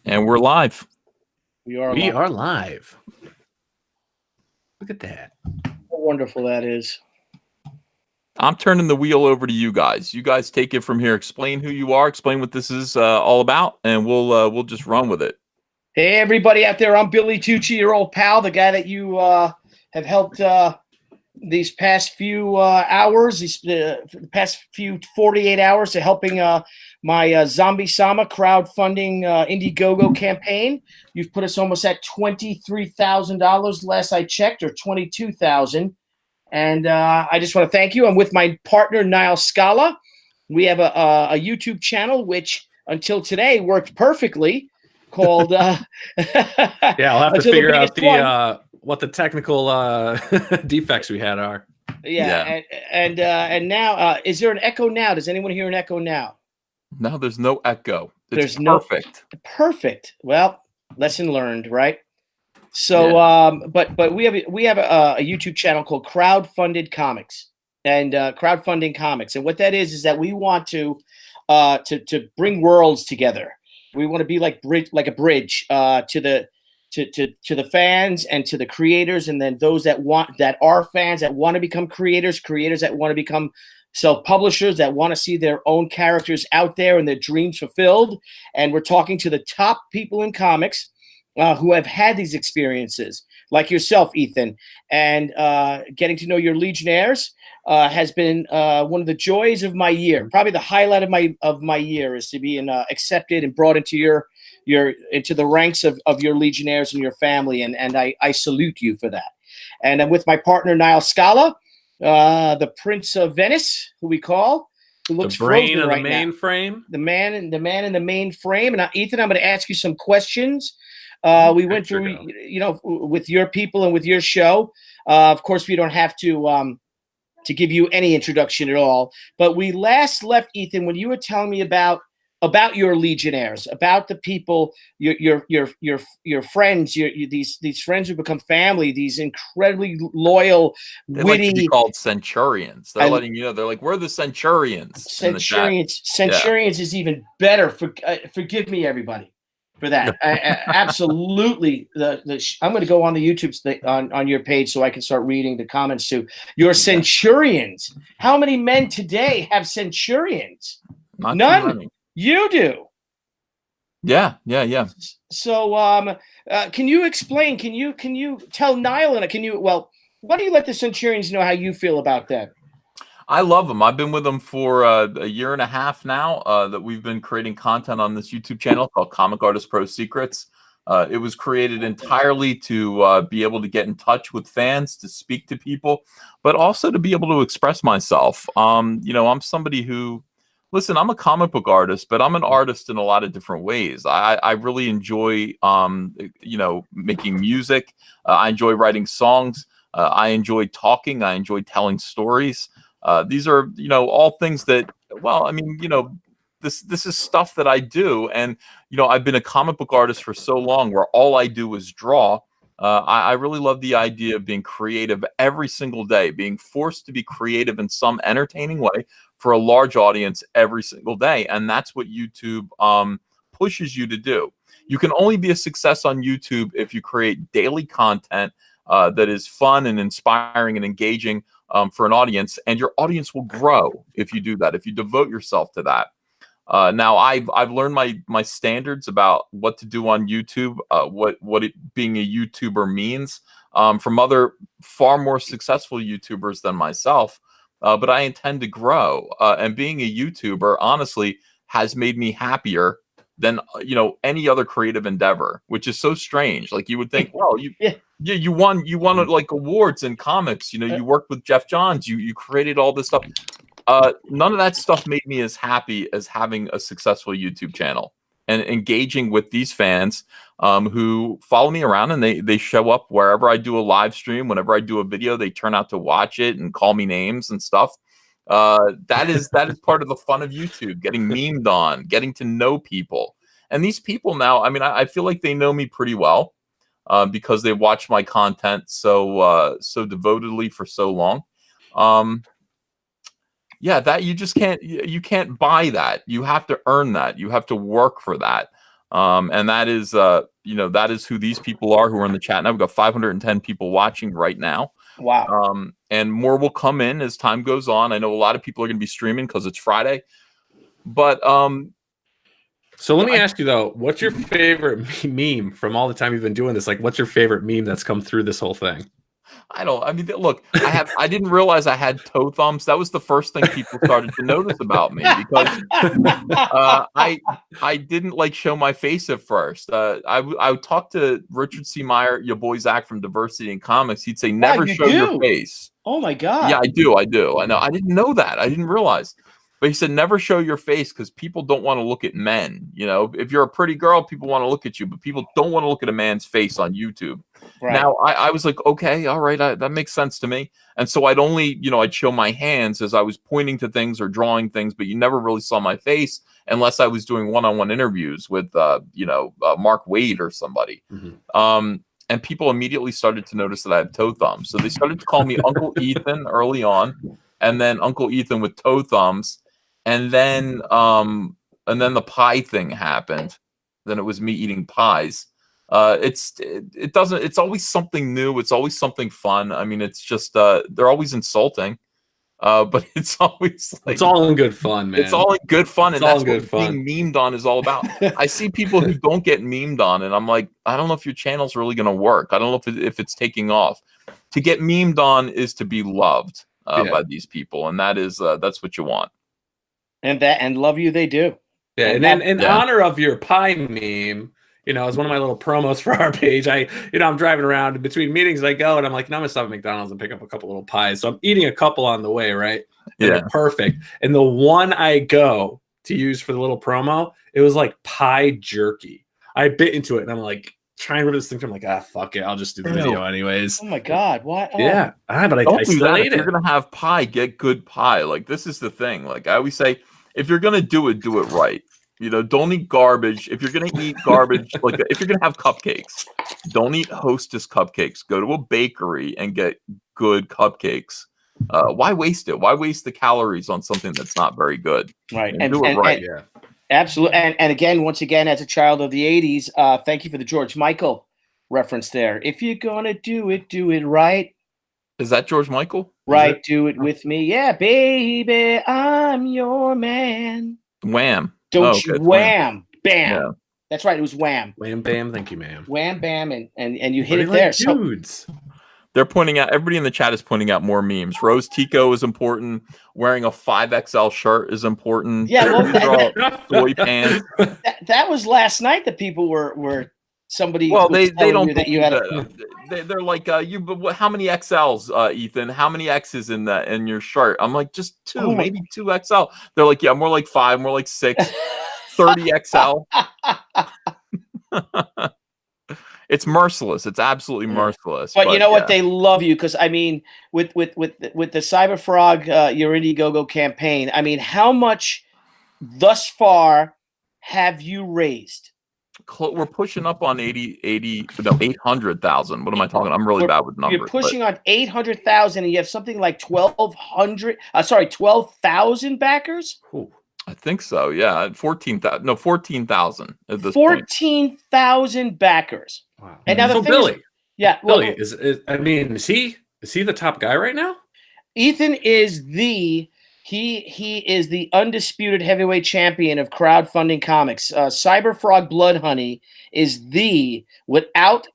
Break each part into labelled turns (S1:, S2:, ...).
S1: And we're live.
S2: We are
S3: live. Look at that.
S2: How wonderful that is.
S1: I'm turning the wheel over to you guys. You guys take it from here. Explain who you are. Explain what this is all about, and we'll just run with it.
S2: Hey, everybody out there. I'm Billy Tucci, your old pal, the guy that you have helped these past few hours, the past few 48 hours to helping my Zombie Sama crowdfunding Indiegogo campaign. You've put us almost at $23,000 last I checked, or $22,000. And I just want to thank you. I'm with my partner, Niall Scala. We have a YouTube channel, which until today worked perfectly, called...
S3: yeah, I'll have to figure out what the technical defects we had are.
S2: Yeah. And now, is there an echo now? Does anyone hear an echo now?
S1: No, there's no echo. It's perfect.
S2: Perfect. Well, lesson learned, right? So, but we have a YouTube channel called Crowdfunded Comics and Crowdfunding Comics, and what that is that we want to bring worlds together. We want to be like a bridge to the fans and to the creators, and then those that are fans that want to become creators that want to become self-publishers, that want to see their own characters out there and their dreams fulfilled. And we're talking to the top people in comics who have had these experiences, like yourself, Ethan, and getting to know your Legionnaires has been one of the joys of my year. Probably the highlight of my year is to be accepted and brought into into the ranks of your Legionnaires and your family, and I salute you for that. And I'm with my partner, Niall Scala, the Prince of Venice, who we call, who looks
S3: the brain
S2: frozen
S3: of
S2: right
S3: the mainframe.
S2: The man in the mainframe. And Ethan, I'm going to ask you some questions. We went through, with your people and with your show. Of course, we don't have to give you any introduction at all. But we last left, Ethan, when you were telling me about your Legionnaires, about the people, your friends, these friends who become family, these incredibly loyal,
S1: they
S2: witty.
S1: Like to be called Centurions. They're letting you know. They're like, we're the Centurions.
S2: Centurions is even better. Forgive me, everybody, for that. Absolutely. I'm going to go on the YouTube on your page so I can start reading the comments too. Your Centurions. How many men today have Centurions? None. You do.
S1: Yeah.
S2: So, can you explain? Can you tell Niall and why do you let the Centurions know how you feel about them?
S1: I love them. I've been with them for a year and a half now that we've been creating content on this YouTube channel called Comic Artist Pro Secrets. It was created entirely to be able to get in touch with fans, to speak to people, but also to be able to express myself. I'm somebody who, listen, I'm a comic book artist, but I'm an artist in a lot of different ways. I really enjoy, making music. I enjoy writing songs. I enjoy talking. I enjoy telling stories. These are, all things that, this is stuff that I do. And, I've been a comic book artist for so long where all I do is draw. I really love the idea of being creative every single day, being forced to be creative in some entertaining way for a large audience every single day. And that's what YouTube pushes you to do. You can only be a success on YouTube if you create daily content that is fun and inspiring and engaging for an audience, and your audience will grow if you do that, if you devote yourself to that. Now I've learned my standards about what to do on YouTube, what being a YouTuber means from other far more successful YouTubers than myself. But I intend to grow, and being a YouTuber honestly has made me happier than any other creative endeavor, which is so strange. Like, you would think, well, you won like awards in comics. You worked with Jeff Johns. You created all this stuff. None of that stuff made me as happy as having a successful YouTube channel and engaging with these fans who follow me around, and they show up wherever I do a live stream. Whenever I do a video, they turn out to watch it and call me names and stuff. That is part of the fun of YouTube, getting memed on, getting to know people. And these people now, I feel like they know me pretty well because they watch my content so devotedly for so long. That you just can't buy that. You have to earn that. You have to work for that. And that is, that is who these people are who are in the chat now. We've got 510 people watching right now.
S2: Wow.
S1: And more will come in as time goes on. I know a lot of people are going to be streaming because it's Friday. But
S3: so let me ask you though, what's your favorite meme from all the time you've been doing this? Like, what's your favorite meme that's come through this whole thing?
S1: I mean, look, I didn't realize I had toe thumbs. That was the first thing people started to notice about me because I didn't like show my face at first. I would talk to Richard C. Meyer, your boy Zach from Diversity in Comics. He'd say, never show your face.
S2: Oh my God.
S1: Yeah, I do. I know. I didn't know that. I didn't realize. But he said, never show your face because people don't want to look at men. You know, if you're a pretty girl, people want to look at you, but people don't want to look at a man's face on YouTube. Right. Now, I was like, okay, all right, that makes sense to me. And so I'd only, I'd show my hands as I was pointing to things or drawing things, but you never really saw my face unless I was doing one-on-one interviews with, Mark Wade or somebody. Mm-hmm. And people immediately started to notice that I had toe thumbs. So they started to call me Uncle Ethan early on, and then Uncle Ethan with toe thumbs. And then the pie thing happened. Then it was me eating pies. It's always something new. It's always something fun. I mean, it's just they're always insulting. But it's always like,
S3: it's all in good fun, man.
S1: It's all in good fun, and that's what being memed on is all about. I see people who don't get memed on, and I'm like, I don't know if your channel's really going to work. I don't know if it's taking off. To get memed on is to be loved by these people, and that's what you want.
S2: And love you, they do.
S3: Yeah, and then in honor of your pie meme, as one of my little promos for our page, I'm driving around between meetings. I go and I'm like, I'm gonna stop at McDonald's and pick up a couple little pies. So I'm eating a couple on the way, right? And they're perfect. And the one I go to use for the little promo, it was like pie jerky. I bit into it and I'm like trying to rip this thing. I'm like, fuck it, I'll just do the video anyways.
S2: Oh my God, what? Oh.
S3: Yeah, but I
S1: don't do
S3: still
S1: that.
S3: ate
S1: If
S3: it.
S1: you're gonna have pie, get good pie. Like, this is the thing. Like I always say, if you're gonna do it right. Don't eat garbage. If you're gonna eat garbage, if you're gonna have cupcakes, don't eat Hostess cupcakes. Go to a bakery and get good cupcakes. Why waste it? Why waste the calories on something that's not very good?
S2: Right,
S1: and do it right.
S2: Absolutely. And again, once again, as a child of the '80s, thank you for the George Michael reference there. If you're gonna do it right.
S1: Is that George Michael?
S2: Right, do it with me. Yeah, baby, I'm your man.
S1: Wham.
S2: Don't you wham, bam.
S1: Yeah.
S2: That's right, it was wham.
S3: Wham, bam, thank you, ma'am.
S2: Wham, bam, and you hit it there.
S3: Dudes.
S1: They're pointing out, everybody in the chat is pointing out more memes. Rose Tico is important. Wearing a 5XL shirt is important.
S2: Yeah,
S1: soy pants.
S2: That was last night that people were somebody.
S1: Well, they don't
S2: that you had.
S1: They're like, how many XLs, Ethan? How many X's in your shirt? I'm like, just 2, maybe 2XL. They're like, yeah, more like 5, more like 6, 30XL. It's merciless. It's absolutely merciless.
S2: But you know what? They love you because I mean, with the Cyber Frog Your Indiegogo campaign, I mean, how much thus far have you raised?
S1: We're pushing up on 800,000. What am I talking? I'm really bad with numbers.
S2: You're pushing on 800,000, and you have something like 12,000 backers.
S1: Ooh, I think so. Yeah, 14,000. No, 14,000 at this
S2: 14,000 backers.
S3: Wow.
S2: And now the
S3: Billy.
S2: Billy
S3: is he the top guy right now? Ethan
S2: is He is the undisputed heavyweight champion of crowdfunding comics. Cyberfrog Blood Honey is without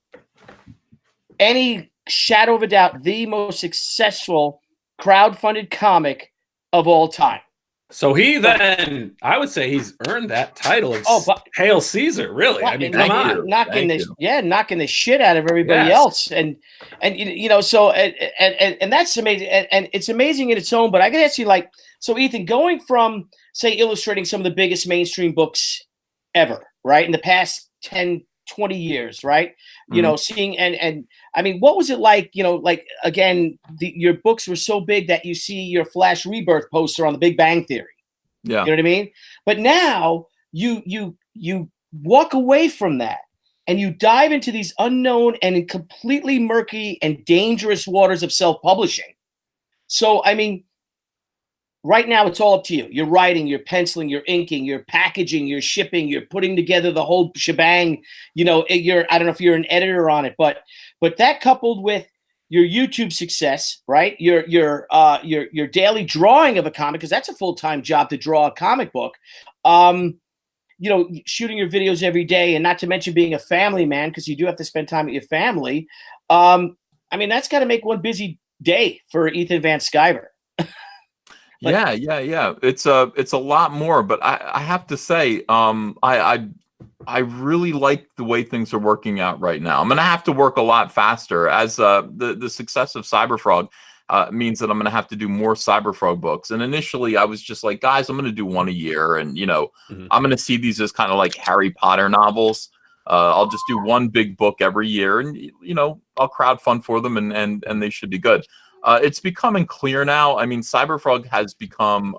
S2: any shadow of a doubt, the most successful crowdfunded comic of all time.
S3: So I would say he's earned that title. Hail Caesar, really. I mean, come on.
S2: Knocking the shit out of everybody else. So and that's amazing. And it's amazing in its own, but I gotta ask you, so Ethan, going from, say, illustrating some of the biggest mainstream books ever, right? In the past 10, 20 years, right? Seeing, and I mean, what was it like, again, your books were so big that you see your Flash Rebirth poster on the Big Bang Theory.
S1: Yeah.
S2: You know what I mean? But now you walk away from that and you dive into these unknown and completely murky and dangerous waters of self-publishing. So, I mean, right now it's all up to you. You're writing, you're penciling, you're inking, you're packaging, you're shipping, you're putting together the whole shebang. You know, I don't know if you're an editor on it, but that coupled with your YouTube success, right? Your daily drawing of a comic, because that's a full-time job to draw a comic book. You know, shooting your videos every day, and not to mention being a family man, because you do have to spend time with your family. I mean, that's got to make one busy day for Ethan Van Sciver.
S1: Yeah. It's a lot more, but I have to say, I really like the way things are working out right now. I'm gonna have to work a lot faster as the success of Cyberfrog means that I'm gonna have to do more Cyberfrog books. And initially, I was just like, guys, I'm gonna do one a year, and I'm gonna see these as kind of like Harry Potter novels. I'll just do one big book every year, and I'll crowdfund for them, and they should be good. It's becoming clear now. I mean, Cyberfrog has become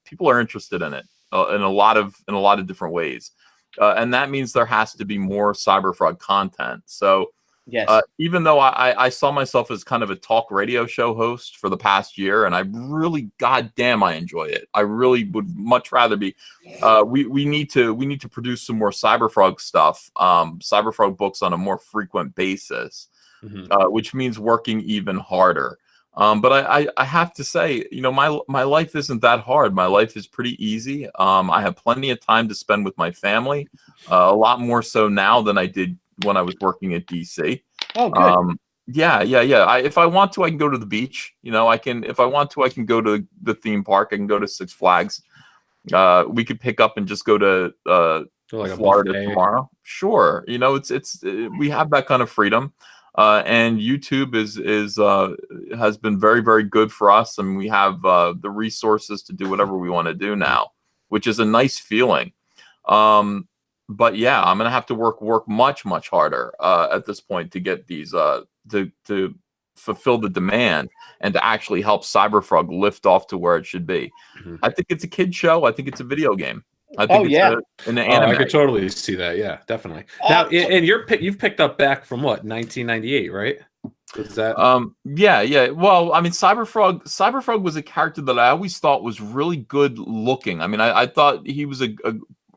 S1: people are interested in it in a lot of different ways, and that means there has to be more Cyberfrog content. So,
S2: yes,
S1: even though I saw myself as kind of a talk radio show host for the past year, and I really, goddamn, I enjoy it. I really would much rather be. We need to produce some more Cyberfrog stuff, Cyberfrog books on a more frequent basis, which means working even harder. But I have to say, my life isn't that hard. My life is pretty easy. I have plenty of time to spend with my family, a lot more so now than I did when I was working at DC.
S2: Oh, good.
S1: Yeah. If I want to, I can go to the beach. If I want to, I can go to the theme park. I can go to Six Flags. We could pick up and just go to Florida tomorrow. Sure. We have that kind of freedom. And YouTube has been very, very good for us. I mean, we have the resources to do whatever we want to do now, which is a nice feeling. But yeah, I'm gonna have to work much, much harder at this point to get these to fulfill the demand and to actually help Cyberfrog lift off to where it should be. I think it's a kid show. I think it's a video game. I think an anime.
S3: I could totally see that. Yeah, definitely. Now, and you've picked up back from what, 1998, right? Is that?
S1: Yeah. Well, I mean, Cyberfrog was a character that I always thought was really good looking. I mean, I thought he was a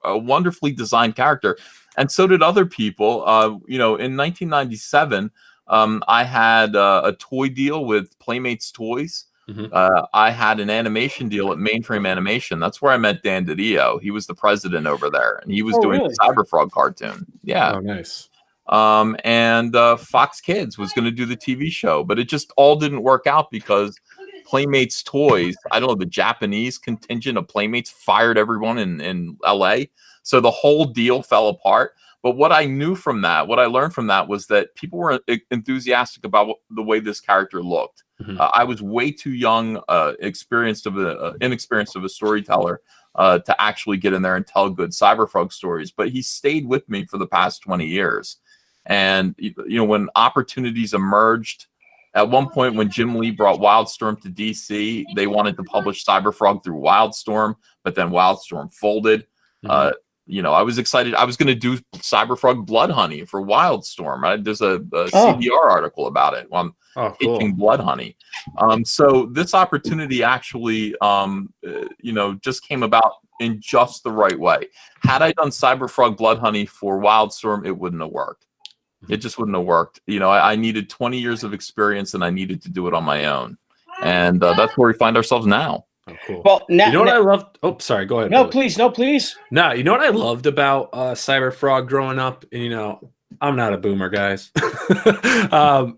S1: wonderfully designed character, and so did other people. In 1997, I had a toy deal with Playmates Toys. I had an animation deal at Mainframe Animation. That's where I met Dan DiDio. He was the president over there, and he was doing a Cyberfrog cartoon. Yeah.
S3: Oh, nice.
S1: And Fox Kids was going to do the TV show, but it just all didn't work out because Playmates Toys, I don't know, the Japanese contingent of Playmates fired everyone in LA. So the whole deal fell apart. But what I learned from that was that people were enthusiastic about the way this character looked. I was way too young, inexperienced of a storyteller to actually get in there and tell good Cyberfrog stories. But he stayed with me for the past 20 years. And when opportunities emerged, at one point when Jim Lee brought Wildstorm to DC, they wanted to publish Cyberfrog through Wildstorm, but then Wildstorm folded. I was excited. I was going to do Cyberfrog Blood Honey for Wildstorm. Right? There's a CDR article about it. Pitching Blood Honey. So this opportunity actually, just came about in just the right way. Had I done Cyberfrog Blood Honey for Wildstorm, it wouldn't have worked. It just wouldn't have worked. I needed 20 years of experience, and I needed to do it on my own. And that's where we find ourselves now.
S3: Oh, cool.
S2: Well,
S3: you know what I loved? Oh, sorry. Go ahead.
S2: No,
S3: Billy.
S2: please.
S3: No, you know what I loved about Cyberfrog growing up? And, I'm not a boomer, guys.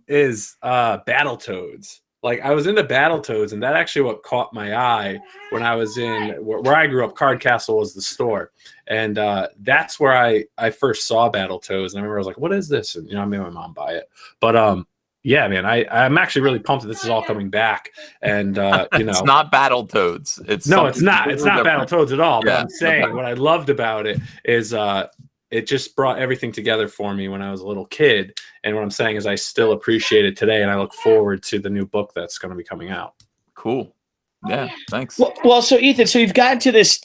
S3: Is Battletoads. Like, I was into Battletoads, and that actually what caught my eye when I was in where I grew up. Card Castle was the store, and that's where I first saw Battletoads. And I remember I was like, "What is this?" And I made my mom buy it. But yeah, man, I'm actually really pumped that this is all coming back. And
S1: it's not Battletoads. It's
S3: not Battletoads at all.
S1: Yeah,
S3: but I'm saying what I loved about it is it just brought everything together for me when I was a little kid. And what I'm saying is I still appreciate it today, and I look forward to the new book that's going to be coming out.
S1: Cool. Yeah, thanks.
S2: Well, so Ethan, so you've gotten to this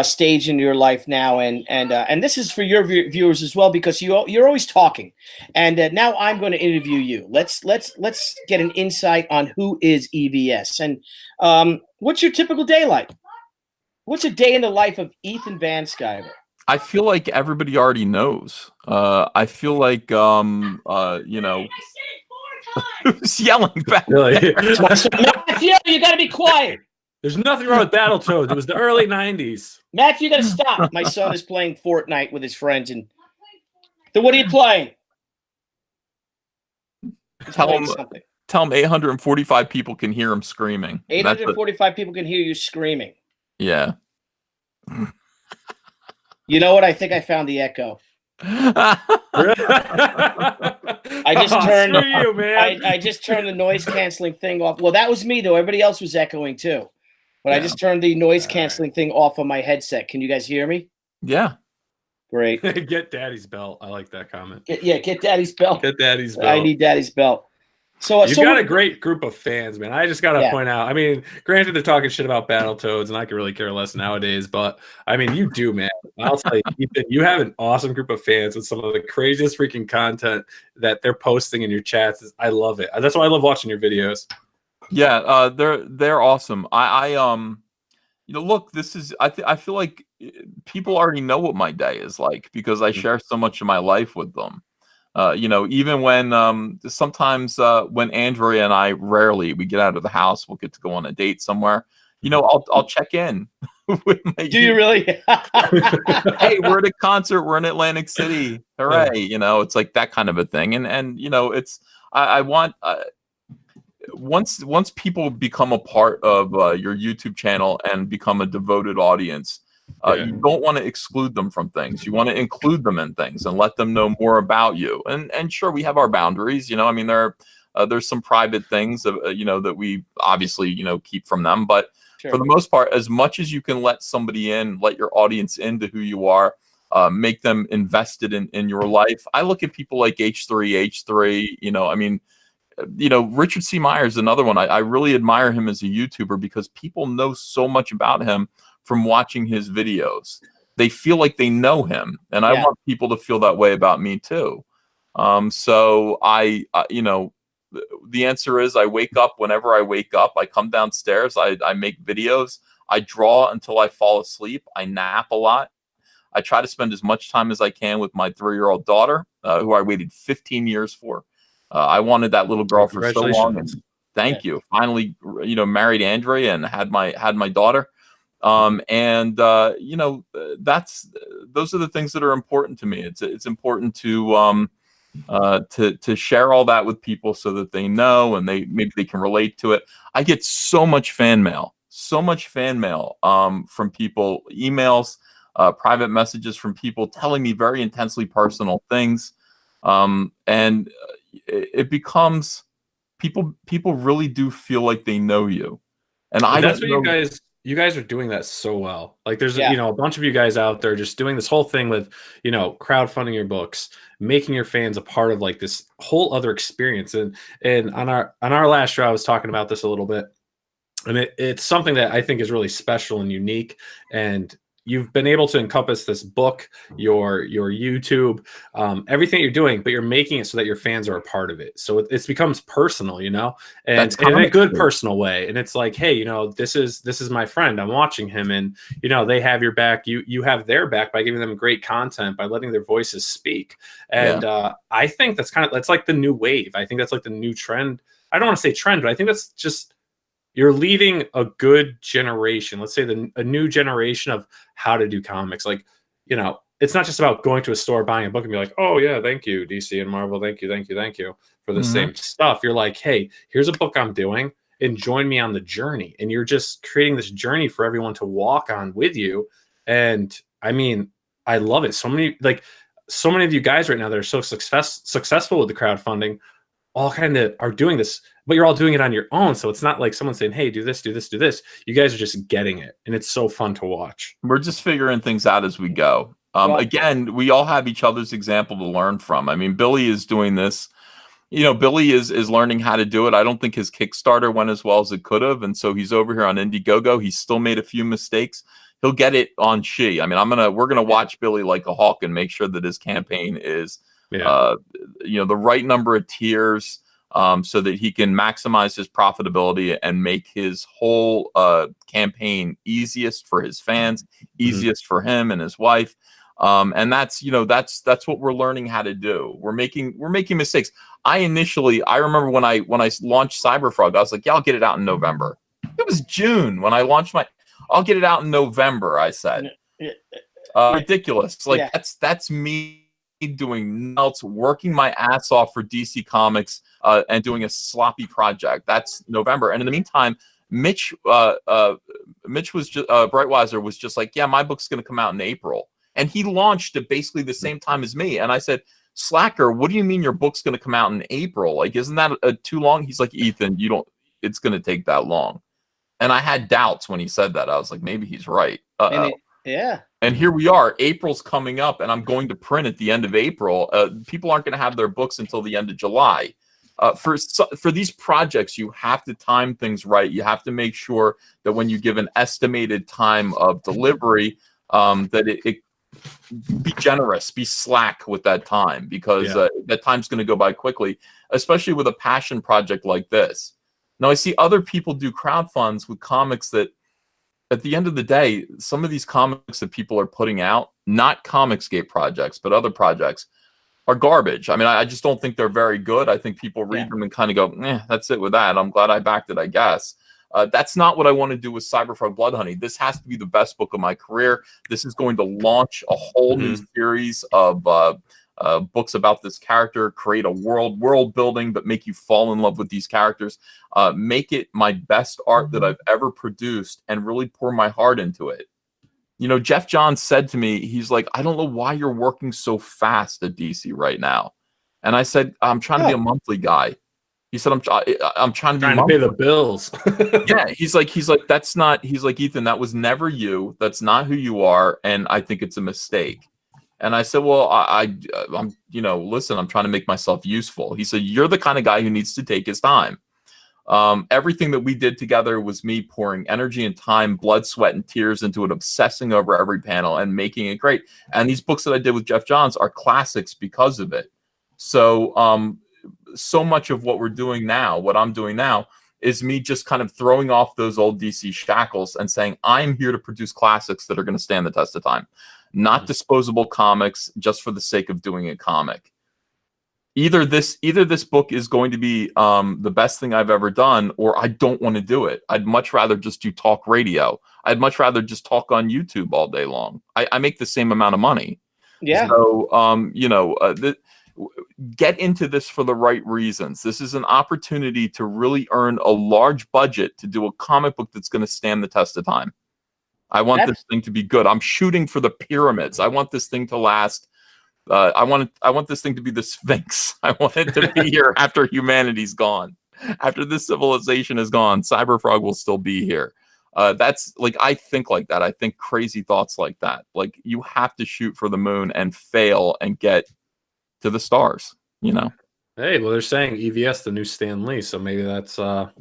S2: stage in your life now, and this is for your viewers as well, because you're always talking, and now I'm going to interview you. Let's get an insight on who is EVS, and what's your typical day like? What's a day in the life of Ethan Van Sciver?
S1: I feel like everybody already knows. I feel like you know, who's yelling back?
S3: Really?
S2: Matthew, you got to be quiet.
S3: There's nothing wrong with Battletoads. It was the early 90s.
S2: Matthew, you got to stop. My son is playing Fortnite with his friends, and then what are you playing?
S1: Tell him 845 people can hear him screaming.
S2: 845 people can hear you screaming.
S1: Yeah.
S2: You know what? I think I found the echo. I just turned the noise canceling thing off. Well, that was me though. Everybody else was echoing too. But I just turned the noise canceling thing off on my headset. Can you guys hear me?
S1: Yeah.
S2: Great.
S3: Get Daddy's belt. I like that comment.
S2: Get Daddy's belt.
S3: Get Daddy's belt.
S2: I need Daddy's belt. So
S3: you've got a great group of fans, man. I just gotta point out. I mean, granted, they're talking shit about Battletoads, and I can really care less nowadays. But I mean, you do, man. I'll tell you, Ethan, you have an awesome group of fans with some of the craziest freaking content that they're posting in your chats. I love it. That's why I love watching your videos.
S1: Yeah, they're awesome. I you know, look, this is I feel like people already know what my day is like because I share so much of my life with them. You know, even when sometimes when Andrea and I rarely we get out of the house, we'll get to go on a date somewhere. You know, I'll check in. With my
S2: Do you really?
S1: Hey, we're at a concert. We're in Atlantic City. Hooray! You know, it's like that kind of a thing. And you know, it's I want once people become a part of your YouTube channel and become a devoted audience. You don't want to exclude them from things. You want to include them in things and let them know more about you. And sure, we have our boundaries. You know, I mean, there's some private things, you know, that we obviously, you know, keep from them. But for the most part, as much as you can let somebody in, let your audience into who you are, make them invested in your life. I look at people like H3, you know, I mean, you know, Richard C. Myers, another one. I really admire him as a YouTuber because people know so much about him from watching his videos. They feel like they know him, and I want people to feel that way about me too. So you know, the answer is I wake up whenever I wake up. I come downstairs, I make videos, I draw until I fall asleep, I nap a lot. I try to spend as much time as I can with my 3-year-old daughter, who I waited 15 years for. I wanted that little girl for so long. And thank you. Finally, you know, married Andrea and had my daughter. You know, those are the things that are important to me. It's important to share all that with people so that they know and maybe they can relate to it. I get so much fan mail from people, emails, private messages from people telling me very intensely personal things. And it becomes people really do feel like they know you. And
S3: that's what you guys are doing that so well. Like there's you know, a bunch of you guys out there just doing this whole thing with, you know, crowdfunding your books, making your fans a part of like this whole other experience. And on our last show, I was talking about this a little bit, and it's something that I think is really special and unique. And you've been able to encompass this book, your YouTube, everything you're doing, but you're making it so that your fans are a part of it. So it becomes personal, you know, and in a good personal way. And it's like, hey, you know, this is my friend. I'm watching him, and you know, they have your back. You have their back by giving them great content, by letting their voices speak. And I think that's like the new wave. I think that's like the new trend. I don't want to say trend, but I think that's just. You're leading a good generation. Let's say a new generation of how to do comics. Like, you know, it's not just about going to a store, buying a book and be like, oh yeah, thank you, DC and Marvel. Thank you for the same stuff. You're like, hey, here's a book I'm doing and join me on the journey. And you're just creating this journey for everyone to walk on with you. And I mean, I love it. So many of you guys right now that are so successful with the crowdfunding all kind of are doing this, but you're all doing it on your own. So it's not like someone saying, hey, do this, do this, do this. You guys are just getting it. And it's so fun to watch.
S1: We're just figuring things out as we go. Again, we all have each other's example to learn from. I mean, Billy is doing this You know, Billy is learning how to do it. I don't think his Kickstarter went as well as it could have, and so he's over here on Indiegogo. He's still made a few mistakes. He'll get it on She. I mean, we're gonna watch Billy like a hawk and make sure that his campaign is, you know, the right number of tiers, so that he can maximize his profitability and make his whole campaign easiest for his fans, easiest for him and his wife. And that's, you know, that's what we're learning how to do. We're making mistakes. I remember when I launched Cyberfrog, I was like, yeah, I'll get it out in November. It was June when I launched I'll get it out in November, I said. Ridiculous. Like that's me doing nuts, working my ass off for DC Comics, and doing a sloppy project. That's November. And in the meantime, Mitch was just Brightweiser was just like, yeah, my book's going to come out in April. And he launched at basically the same time as me. And I said, slacker, what do you mean your book's going to come out in April? Like, isn't that too long? He's like, Ethan, it's going to take that long. And I had doubts when he said that. I was like, maybe he's right. And here we are. April's coming up, and I'm going to print at the end of April. People aren't going to have their books until the end of July. For these projects, you have to time things right. You have to make sure that when you give an estimated time of delivery, that it be generous, be slack with that time, because that time's going to go by quickly, especially with a passion project like this. Now, I see other people do crowdfunds with comics that, at the end of the day, some of these comics that people are putting out, not Comicsgate projects, but other projects, are garbage. I mean, I just don't think they're very good. I think people read them and kind of go, that's it with that. I'm glad I backed it, I guess. That's not what I want to do with Cyberfrog Bloodhoney. This has to be the best book of my career. This is going to launch a whole new series of books about this character, create a world building, but make you fall in love with these characters, make it my best art that I've ever produced, and really pour my heart into it. You know, Jeff Johns said to me, he's like, I don't know why you're working so fast at DC right now. And I said, I'm trying to be a monthly guy. He said, I'm trying to
S3: pay the bills.
S1: Yeah, he's like, that's not, he's like, Ethan, that was never you. That's not who you are. And I think it's a mistake. And I said, well, I'm, you know, listen, I'm trying to make myself useful. He said, you're the kind of guy who needs to take his time. Everything that we did together was me pouring energy and time, blood, sweat, and tears into it, obsessing over every panel and making it great. And these books that I did with Jeff Johns are classics because of it. So, so much of what we're doing now, what I'm doing now, is me just kind of throwing off those old DC shackles and saying, I'm here to produce classics that are going to stand the test of time. Not disposable comics just for the sake of doing a comic. Either this book is going to be the best thing I've ever done, or I don't want to do it. I'd much rather just do talk radio. I'd much rather just talk on YouTube all day long. I make the same amount of money. Yeah. So, you know, get into this for the right reasons. This is an opportunity to really earn a large budget to do a comic book that's going to stand the test of time. I want this thing to be good. I'm shooting for the pyramids. I want this thing to last. I want this thing to be the Sphinx. I want it to be here after humanity's gone. After this civilization is gone, Cyberfrog will still be here. That's like, I think like that. I think crazy thoughts like that. Like, you have to shoot for the moon and fail and get to the stars, you know?
S3: Hey, well, they're saying EVS, the new Stan Lee. So maybe that's a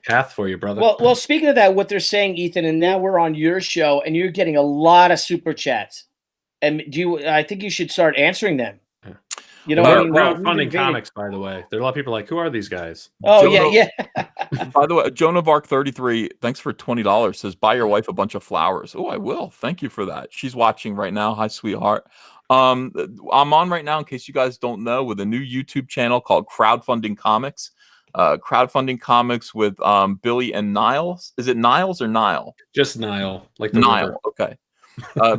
S3: path for you, brother.
S2: Well, speaking of that, what they're saying, Ethan, and now we're on your show and you're getting a lot of super chats. And I think you should start answering them. You know,
S3: crowdfunding comics, by the way. There are a lot of people like, who are these guys?
S2: Oh, yeah.
S1: By the way, Joan of Arc 33, thanks for $20, says, buy your wife a bunch of flowers. Oh, I will. Thank you for that. She's watching right now. Hi, sweetheart. I'm on right now, in case you guys don't know, with a new YouTube channel called Crowdfunding Comics. Crowdfunding Comics with Billy and Niles. Is it Niles or Nile?
S3: Just Nile. Like the
S1: Nile.
S3: river.
S1: Okay.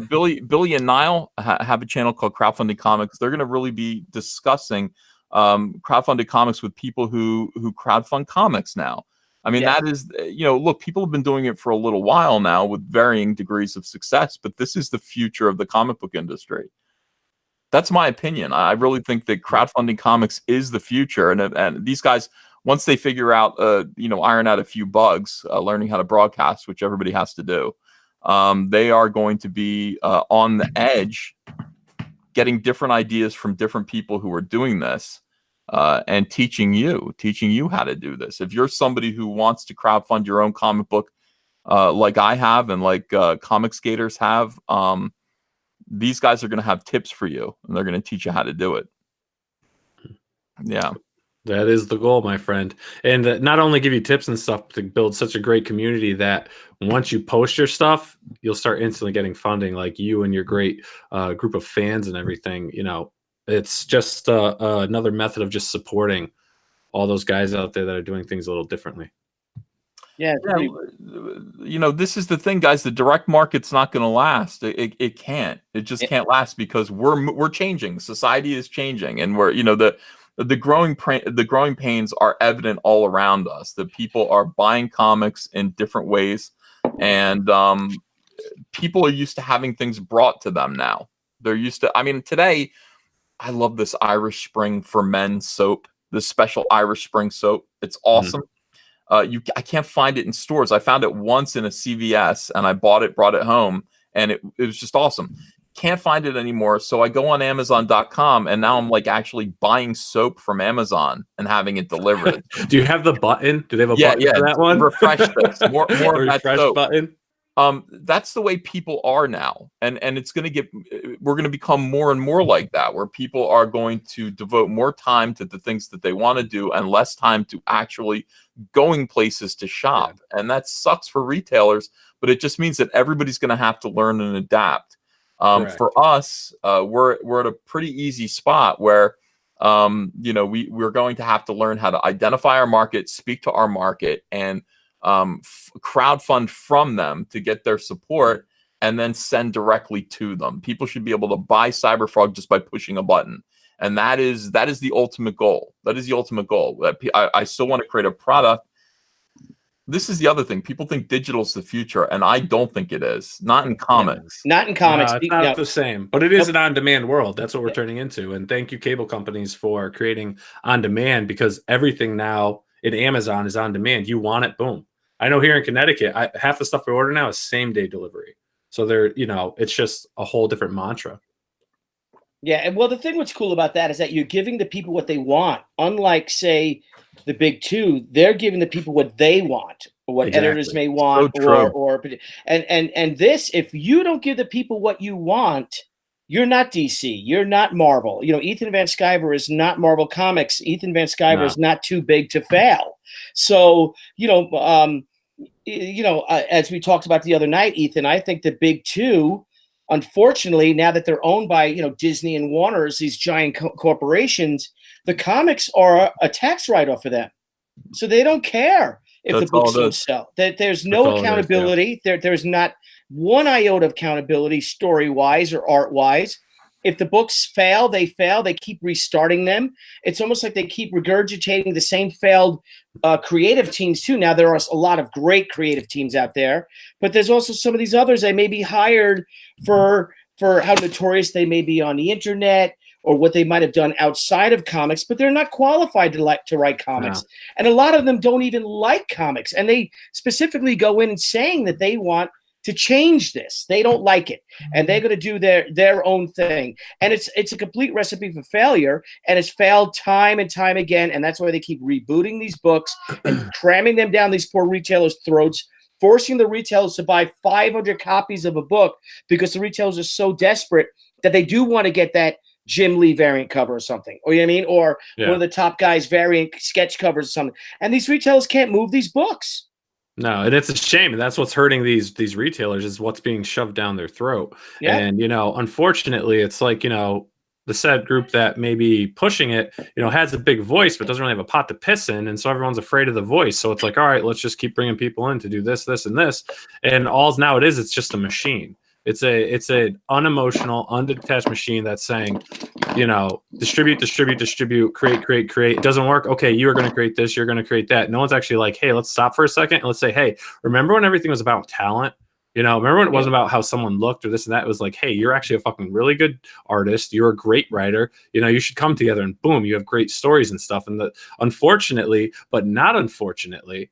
S1: Billy and Nile have a channel called Crowdfunding Comics. They're going to really be discussing crowdfunded comics with people who crowdfund comics now. I mean, that is, you know, look, people have been doing it for a little while now with varying degrees of success, but this is the future of the comic book industry. That's my opinion. I really think that crowdfunding comics is the future. And these guys, once they figure out, you know, iron out a few bugs, learning how to broadcast, which everybody has to do, they are going to be on the edge, getting different ideas from different people who are doing this, and teaching you how to do this. If you're somebody who wants to crowdfund your own comic book, like I have and like Comicsgaters have, these guys are going to have tips for you, and they're going to teach you how to do it. Yeah.
S3: That is the goal, my friend. And not only give you tips and stuff to build such a great community that once you post your stuff, you'll start instantly getting funding, like you and your great group of fans and everything. You know, it's just another method of just supporting all those guys out there that are doing things a little differently.
S2: Yeah,
S1: you know, this is the thing, guys. The direct market's not going to last. It can't. It just can't last because we're changing. Society is changing, and we're, you know, the growing pains are evident all around us. That people are buying comics in different ways, and people are used to having things brought to them now. They're used to. I mean, today, I love this Irish Spring for Men soap. This special Irish Spring soap. It's awesome. I can't find it in stores. I found it once in a CVS, and I bought it, brought it home, and it was just awesome. Can't find it anymore, so I go on Amazon.com, and now I'm like actually buying soap from Amazon and having it delivered.
S3: Do you have the button? Do they have a button for that one?
S1: Refresh this. More of that
S3: refresh
S1: soap.
S3: Button.
S1: That's the way people are now, and it's going to get. We're going to become more and more like that, where people are going to devote more time to the things that they want to do and less time to actually going places to shop. Yeah. And that sucks for retailers, but it just means that everybody's going to have to learn and adapt. For us, we're at a pretty easy spot where, you know, we're going to have to learn how to identify our market, speak to our market, and crowdfund from them to get their support, and then send directly to them. People should be able to buy Cyberfrog just by pushing a button, and that is the ultimate goal. That is the ultimate goal. I still want to create a product. This is the other thing. People think digital is the future, and I don't think it is. Not in comics.
S2: Not in comics.
S3: No, it's not the same, but it is an on-demand world. That's what we're turning into. And thank you, cable companies, for creating on-demand, because everything now in Amazon is on demand. You want it, boom. I know here in Connecticut, half the stuff we order now is same-day delivery. So you know, it's just a whole different mantra.
S2: Yeah, and well, the thing what's cool about that is that you're giving the people what they want. Unlike, say, the big two, they're giving the people what they want, or what editors may want, and this, if you don't give the people what you want, you're not DC, you're not Marvel. You know, Ethan Van Sciver is not Marvel Comics. Ethan Van Sciver is not too big to fail. So, as we talked about the other night, Ethan, I think the big two, unfortunately, now that they're owned by, you know, Disney and Warner's, these giant corporations, the comics are a tax write-off for them. So they don't care if the books don't sell. There's no accountability. There's not one iota of accountability story-wise or art-wise. If the books fail, they fail. They keep restarting them. It's almost like they keep regurgitating the same failed creative teams too. Now, there are a lot of great creative teams out there, but there's also some of these others that may be hired for how notorious they may be on the internet or what they might have done outside of comics, but they're not qualified to write comics. No. And a lot of them don't even like comics. And they specifically go in and saying that they want to change this. They don't like it, and they're going to do their own thing. And it's a complete recipe for failure, and it's failed time and time again. And that's why they keep rebooting these books and cramming them down these poor retailers' throats, forcing the retailers to buy 500 copies of a book because the retailers are so desperate that they do want to get that Jim Lee variant cover or something, or you know what I mean, or one of the top guys variant sketch covers or something. And these retailers can't move these books.
S3: No, and it's a shame, and that's what's hurting these retailers, is what's being shoved down their throat. Yeah. And you know, unfortunately, it's like, you know, the said group that may be pushing it, you know, has a big voice but doesn't really have a pot to piss in, and so everyone's afraid of the voice. So it's like, all right, let's just keep bringing people in to do this, this, and this, and all's now it is, it's just a machine. It's a unemotional, undetached machine that's saying, you know, distribute, create. It doesn't work. Okay, you are going to create this. You're going to create that. No one's actually like, hey, let's stop for a second and let's say, hey, remember when everything was about talent? You know, remember when it wasn't about how someone looked or this and that? It was like, hey, you're actually a fucking really good artist. You're a great writer. You know, you should come together, and boom, you have great stories and stuff. And unfortunately, but not unfortunately,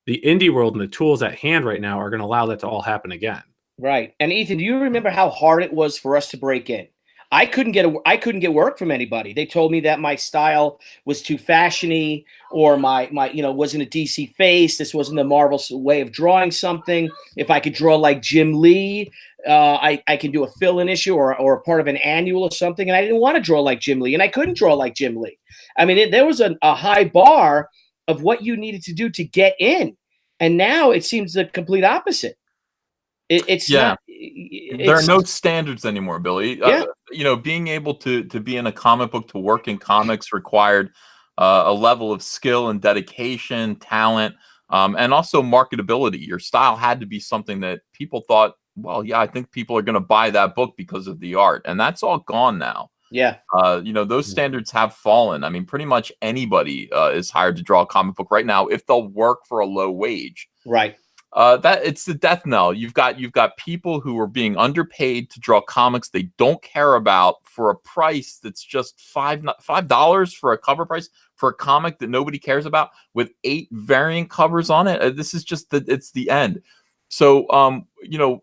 S3: the indie world and the tools at hand right now are going to allow that to all happen again.
S2: Right. And Ethan, do you remember how hard it was for us to break in? I couldn't get work from anybody. They told me that my style was too fashiony, or my wasn't a DC face. This wasn't the Marvel way of drawing something. If I could draw like Jim Lee, I can do a fill-in issue or a part of an annual or something. And I didn't want to draw like Jim Lee, and I couldn't draw like Jim Lee. I mean, there was a high bar of what you needed to do to get in, and now it seems the complete opposite. It's not.
S1: There are no standards anymore, Billy. Being able to be in a comic book, to work in comics required a level of skill and dedication, talent, and also marketability. Your style had to be something that people thought, well, yeah, I think people are going to buy that book because of the art, and that's all gone now.
S2: Yeah.
S1: Those standards have fallen. I mean, pretty much anybody is hired to draw a comic book right now if they'll work for a low wage.
S2: Right.
S1: That it's the death knell. You've got people who are being underpaid to draw comics they don't care about for a price that's just $5 for a cover price for a comic that nobody cares about with 8 variant covers on it. This is just it's the end. So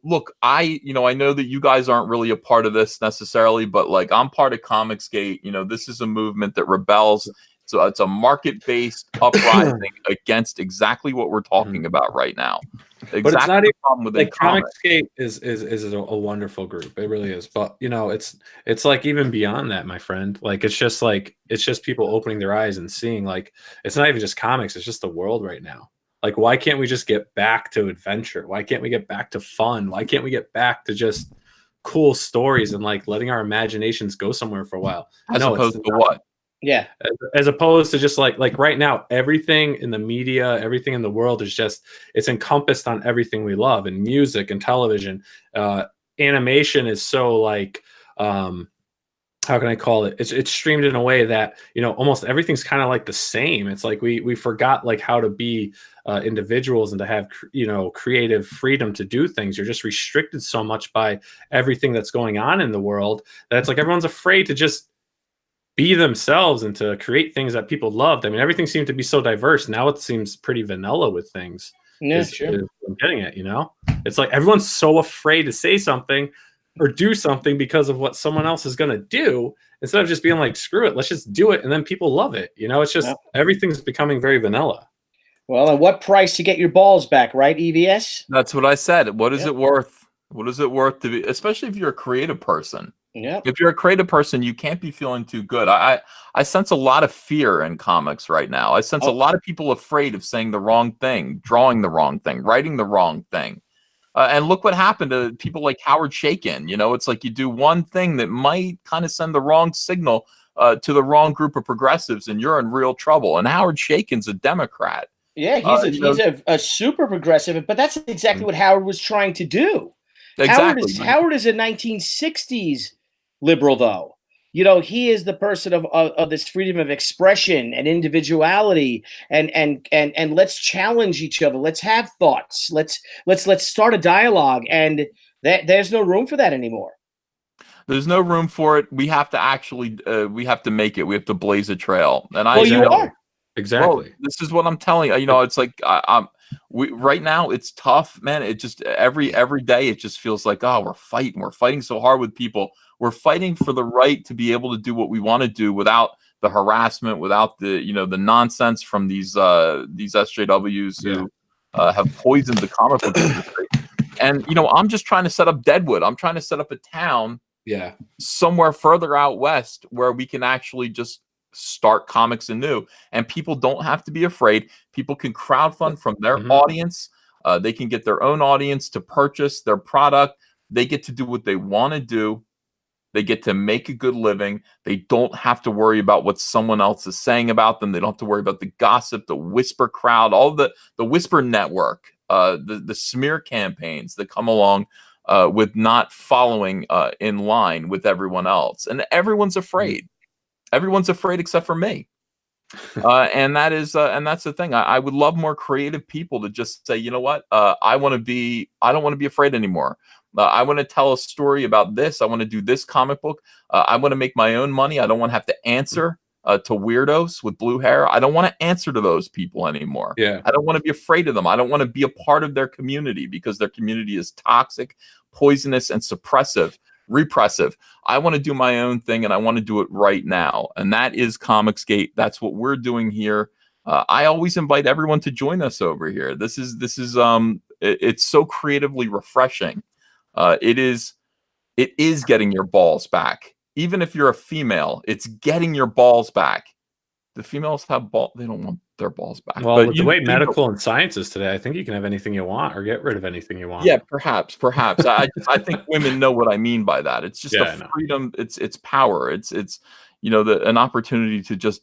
S1: look, I know that you guys aren't really a part of this necessarily, but like, I'm part of Comicsgate. This is a movement that rebels. So it's a market-based uprising against exactly what we're talking about right now. Exactly.
S3: But it's not even problem with like Comicsgate is a wonderful group. It really is. But it's like even beyond that, my friend. Like it's just people opening their eyes and seeing, like, it's not even just comics, it's just the world right now. Like, why can't we just get back to adventure? Why can't we get back to fun? Why can't we get back to just cool stories and like letting our imaginations go somewhere for a while?
S1: As opposed to what?
S2: Yeah.
S3: As opposed to just like right now, everything in the media, everything in the world is just, it's encompassed on everything we love, and music and television. Animation is so like, how can I call it? It's streamed in a way that, almost everything's kind of like the same. It's like we forgot like how to be individuals and to have, creative freedom to do things. You're just restricted so much by everything that's going on in the world that it's like everyone's afraid to just be themselves and to create things that people loved. I mean, everything seemed to be so diverse. Now it seems pretty vanilla with things.
S2: Yeah, sure.
S3: I'm getting it, It's like everyone's so afraid to say something or do something because of what someone else is going to do, instead of just being like, screw it, let's just do it. And then people love it. It's just, everything's becoming very vanilla.
S2: Well, and what price to get your balls back, right, EVS?
S1: That's what I said. What is it worth? What is it worth to be, especially if you're a creative person?
S2: Yeah.
S1: If you're a creative person, you can't be feeling too good. I sense a lot of fear in comics right now. I sense a lot of people afraid of saying the wrong thing, drawing the wrong thing, writing the wrong thing. And look what happened to people like Howard Chaykin. It's like you do one thing that might kind of send the wrong signal to the wrong group of progressives, and you're in real trouble. And Howard Chaykin's a Democrat.
S2: Yeah, he's a super progressive, but that's exactly what Howard was trying to do.
S1: Exactly.
S2: Howard is a 1960s liberal, though. He is the person of this freedom of expression and individuality, and let's challenge each other. Let's have thoughts. Let's start a dialogue, and there's no room for that anymore.
S1: There's no room for it. We have to actually we have to make it. We have to blaze a trail. And
S2: you are.
S3: Exactly.
S1: Well, this is what I'm telling you. It's like right now it's tough, man. It just every day it just feels like, we're fighting so hard with people. We're fighting for the right to be able to do what we want to do without the harassment, without the the nonsense from these SJWs who have poisoned the comic book industry. And I'm just trying to set up Deadwood. I'm trying to set up a town somewhere further out west where we can actually just start comics anew, and people don't have to be afraid. People can crowdfund from their audience. They can get their own audience to purchase their product. They get to do what they want to do. They get to make a good living. They don't have to worry about what someone else is saying about them. They don't have to worry about the gossip, the whisper crowd, all the whisper network, the smear campaigns that come along with not following in line with everyone else. And everyone's afraid. Everyone's afraid except for me. And that's the thing. I would love more creative people to just say, you know what? I don't want to be afraid anymore. I want to tell a story about this. I want to do this comic book. I want to make my own money. I don't want to have to answer to weirdos with blue hair. I don't want to answer to those people anymore.
S3: Yeah.
S1: I don't want to be afraid of them. I don't want to be a part of their community because their community is toxic, poisonous, and suppressive. repressive. I want to do my own thing, and I want to do it right now. And that is Comicsgate. That's what we're doing here. I always invite everyone to join us over here. It's so creatively refreshing. It is getting your balls back. Even if you're a female, it's getting your balls back. The females have they don't want their balls back.
S3: Well, with the way medical and science is today, I think you can have anything you want or get rid of anything you want.
S1: Yeah, perhaps. I think women know what I mean by that. It's just a freedom. It's power. It's an opportunity to just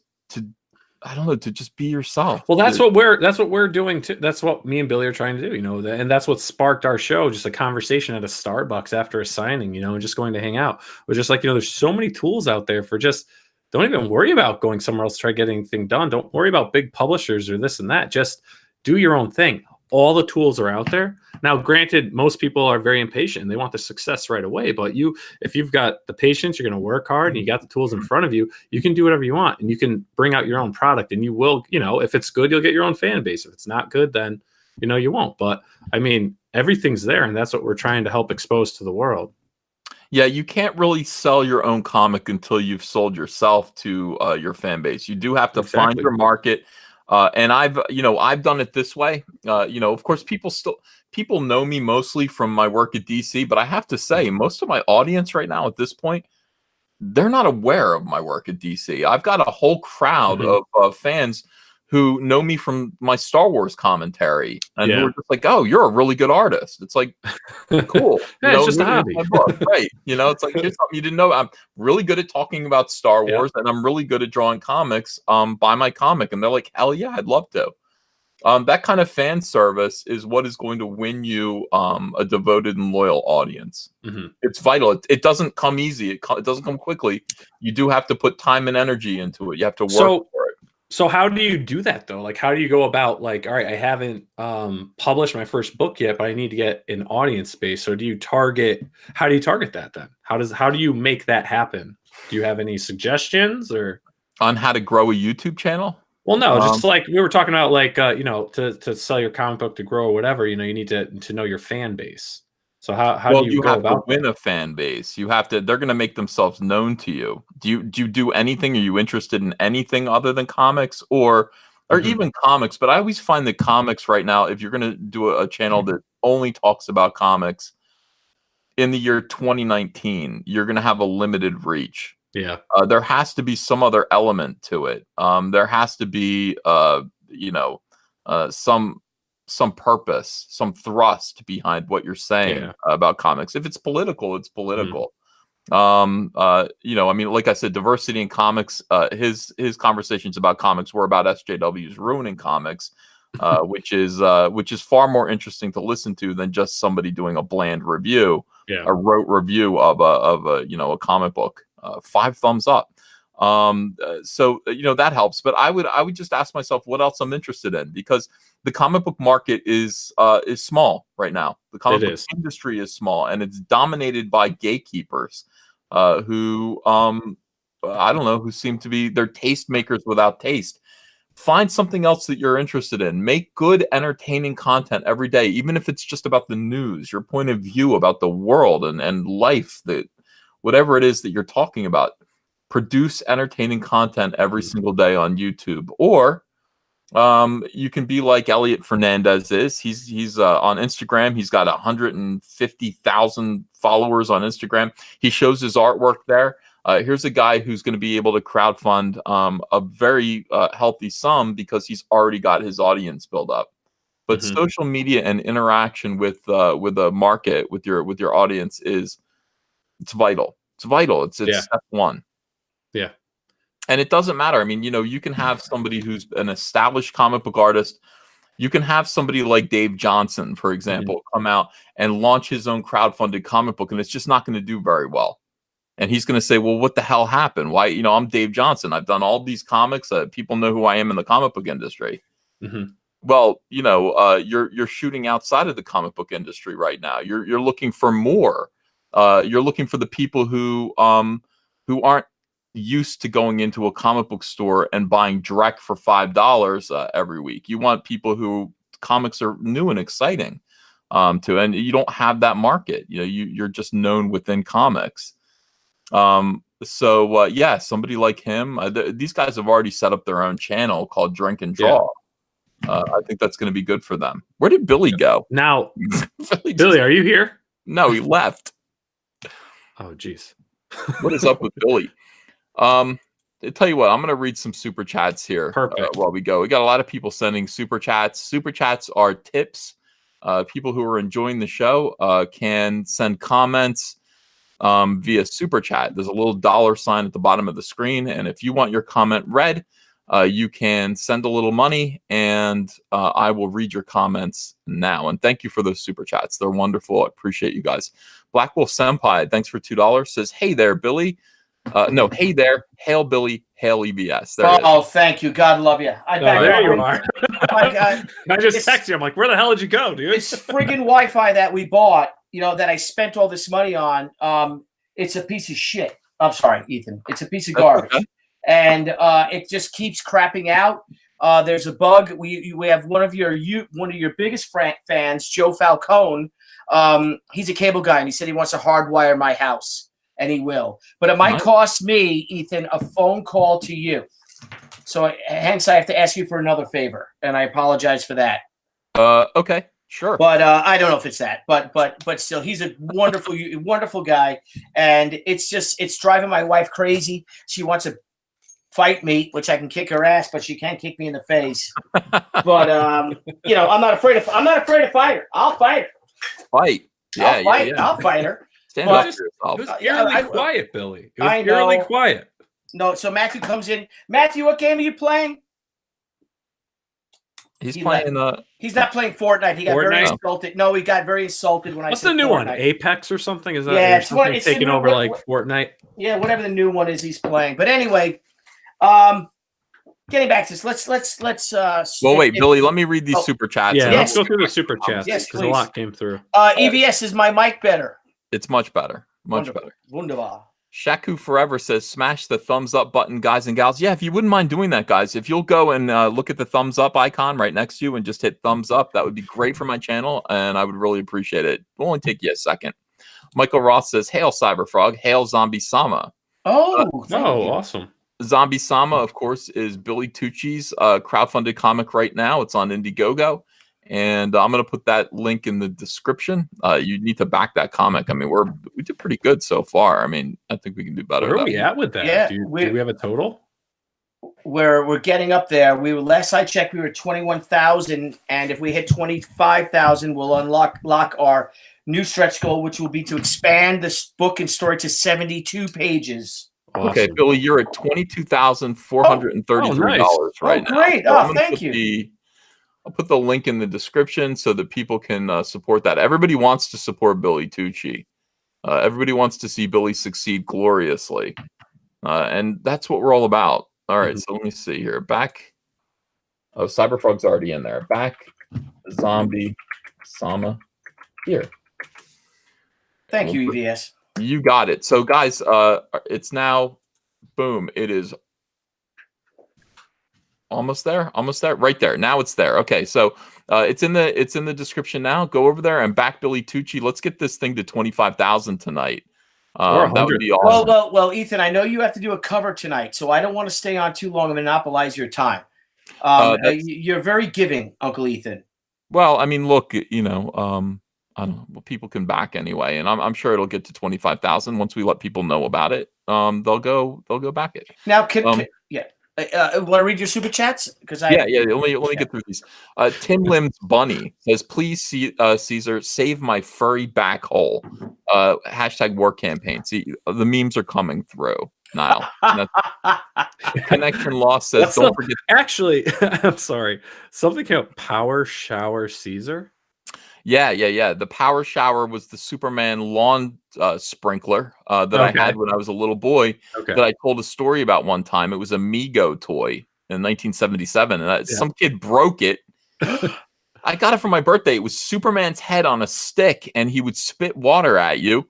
S1: be yourself.
S3: Well, that's what we're doing too. That's what me and Billy are trying to do, and that's what sparked our show. Just a conversation at a Starbucks after a signing, and just going to hang out. We're just like, there's so many tools out there for just. Don't even worry about going somewhere else to try getting anything done. Don't worry about big publishers or this and that. Just do your own thing. All the tools are out there. Now, granted, most people are very impatient and they want the success right away. But if you've got the patience, you're going to work hard and you got the tools in front of you, you can do whatever you want and you can bring out your own product and you will, if it's good, you'll get your own fan base. If it's not good, then, you won't. But I mean, everything's there and that's what we're trying to help expose to the world.
S1: Yeah, you can't really sell your own comic until you've sold yourself to your fan base. You do have to find your market. And I've done it this way. Of course, people know me mostly from my work at DC, but I have to say, most of my audience right now at this point, they're not aware of my work at DC. I've got a whole crowd of fans who know me from my Star Wars commentary and who are just like, "Oh, you're a really good artist." It's like, cool.
S3: It's just a hobby.
S1: Right. It's like, here's something you didn't know. I'm really good at talking about Star Wars and I'm really good at drawing comics by my comic. And they're like, hell yeah, I'd love to. That kind of fan service is what is going to win you a devoted and loyal audience. It's vital. It doesn't come easy. It doesn't come quickly. You do have to put time and energy into it. You have to work for it.
S3: So how do you do that though? Like, how do you go about all right, I haven't published my first book yet, but I need to get an audience base. So how do you target that then? How do you make that happen? Do you have any suggestions or
S1: on how to grow a YouTube channel?
S3: Well, no, just like we were talking about, like, to sell your comic book, to grow or whatever, you need to know your fan base. So how do you go about
S1: win a fan base? You have to. They're going to make themselves known to you. Do you do anything? Are you interested in anything other than comics or even comics? But I always find that comics right now, if you're going to do a channel that only talks about comics, in the year 2019, you're going to have a limited reach.
S3: Yeah.
S1: There has to be some other element to it. There has to be some purpose, some thrust behind what you're saying about comics. If it's political, it's political. I mean, like I said, diversity in comics, his conversations about comics were about SJWs ruining comics, which is far more interesting to listen to than just somebody doing a bland review, a rote review of a comic book. 5 thumbs up. So that helps. But I would just ask myself what else I'm interested in, because the comic book market is small right now. The comic book industry is small, and it's dominated by gatekeepers who I don't know, who seem to be, they're tastemakers without taste. Find something else that you're interested in. Make good, entertaining content every day, even if it's just about the news, your point of view about the world and life, that whatever it is that you're talking about. Produce entertaining content every single day on YouTube, or you can be like Elliot Fernandez is. He's on Instagram. He's got 150,000 followers on Instagram. He shows his artwork there. Here's a guy who's going to be able to crowdfund a very healthy sum because he's already got his audience built up. But social media and interaction with a market, with your audience, it's vital. It's vital. It's step one.
S3: Yeah.
S1: And it doesn't matter. I mean, you can have somebody who's an established comic book artist. You can have somebody like Dave Johnson, for example, come out and launch his own crowdfunded comic book, and it's just not going to do very well. And he's going to say, well, what the hell happened? Why, I'm Dave Johnson. I've done all these comics. People know who I am in the comic book industry. Well, you're shooting outside of the comic book industry right now. You're looking for more. You're looking for the people who aren't used to going into a comic book store and buying direct for $5 every week. You want people who comics are new and exciting. and you don't have that market. You're just known within comics. Yeah, somebody like him. These guys have already set up their own channel called Drink and Draw. I think that's going to be good for them. Where did Billy go?
S3: Now, Billy, are you here?
S1: No, he left.
S3: Oh, geez.
S1: What is up with Billy? I'll tell you what, I'm going to read some super chats here.
S3: Perfect.
S1: While we go. We got a lot of people sending super chats. Super chats are tips. People who are enjoying the show can send comments via super chat. There's a little $sign at the bottom of the screen, and if you want your comment read, you can send a little money, and I will read your comments now. And thank you for those super chats. They're wonderful. I appreciate you guys. Black Wolf Senpai, thanks for $2. Says, hey there, Billy. No, hey there. Hail Billy. Hail EBS.
S2: There thank you. God love you.
S3: There you are.
S2: My God.
S3: I just texted you. I'm like, where the hell did you go, dude?
S2: This friggin' Wi-Fi that we bought, that I spent all this money on, it's a piece of shit. I'm sorry, Ethan. It's a piece of garbage. Okay. And it just keeps crapping out. There's a bug. We have one of your biggest fans, Joe Falcone. He's a cable guy, and he said he wants to hardwire my house, and he will. But it might cost me, Ethan, a phone call to you. So hence I have to ask you for another favor, and I apologize for that.
S1: Okay, sure.
S2: But I don't know if it's that. But still, he's a wonderful guy, and it's driving my wife crazy. She wants to fight me, which I can kick her ass, but she can't kick me in the face. But I'm not afraid of fight her. I'll fight her.
S1: Fight. Yeah,
S2: I'll fight her.
S1: Stand up for yourself.
S3: It was eerily quiet, Billy. It was eerily quiet.
S2: No, so Matthew comes in. Matthew, what game are you playing?
S1: He's playing.
S2: He's not playing Fortnite. He got very insulted. No, he got very insulted when
S3: What's the new one? Apex or something? Is that
S2: it's
S3: taking over like Fortnite?
S2: Yeah, whatever the new one is, he's playing. But anyway, getting back to this, let's.
S1: Well, wait, Billy. Let me read these super chats.
S3: Yeah, let's go through the super chats because a lot came through.
S2: EVS, is my mic better?
S1: It's much better. Much better.
S2: Wunderbar.
S1: Shaku Forever says, smash the thumbs up button, guys and gals. Yeah, if you wouldn't mind doing that, guys. If you'll go and look at the thumbs up icon right next to you and just hit thumbs up, that would be great for my channel, and I would really appreciate it. It'll only take you a second. Michael Ross says, hail Cyberfrog, hail Zombie Sama.
S3: Awesome.
S1: Zombie Sama, of course, is Billy Tucci's crowdfunded comic right now. It's on Indiegogo. And I'm going to put that link in the description. You need to back that comic. I mean, we did pretty good so far. I mean, I think we can do better.
S3: Where are we at with that?
S2: Yeah,
S3: do we have a total?
S2: We're getting up there. Last I checked, we were 21,000, and if we hit 25,000, we'll unlock our new stretch goal, which will be to expand this book and story to 72 pages.
S1: Awesome. Okay, Billy, you're at $22,433 right now.
S2: Great! Thank you.
S1: I'll put the link in the description so that people can support that. Everybody wants to support Billy Tucci. Everybody wants to see Billy succeed gloriously. And that's what we're all about. All right, so let me see here. Back. Oh, Cyberfrog's already in there. Back. Zombie. Sama. Here.
S2: Thank you, EVS.
S1: You got it. So, guys, it's now, boom, it is almost there, right there. Now it's there. Okay, so it's in the description now. Go over there and back Billy Tucci. Let's get this thing to 25,000 tonight. That would be awesome.
S2: Well, Ethan, I know you have to do a cover tonight, so I don't want to stay on too long and monopolize your time. You're very giving, Uncle Ethan.
S1: Well, I mean, look, I don't know. Well, people can back anyway, and I'm sure it'll get to 25,000 once we let people know about it. They'll go back it.
S2: Now, want to read your super chats? Because
S1: let me get through these. Tim Lim's Bunny says, "Please, Caesar, save my furry back hole." Hashtag war campaign. See, the memes are coming through. Niall. Connection Lost says, "Don't forget."
S3: Actually, I'm sorry. Something came up. Power Shower Caesar.
S1: Yeah. The Power Shower was the Superman lawn sprinkler that I had when I was a little boy that I told a story about one time. It was a Mego toy in 1977, and some kid broke it. I got it for my birthday. It was Superman's head on a stick, and he would spit water at you.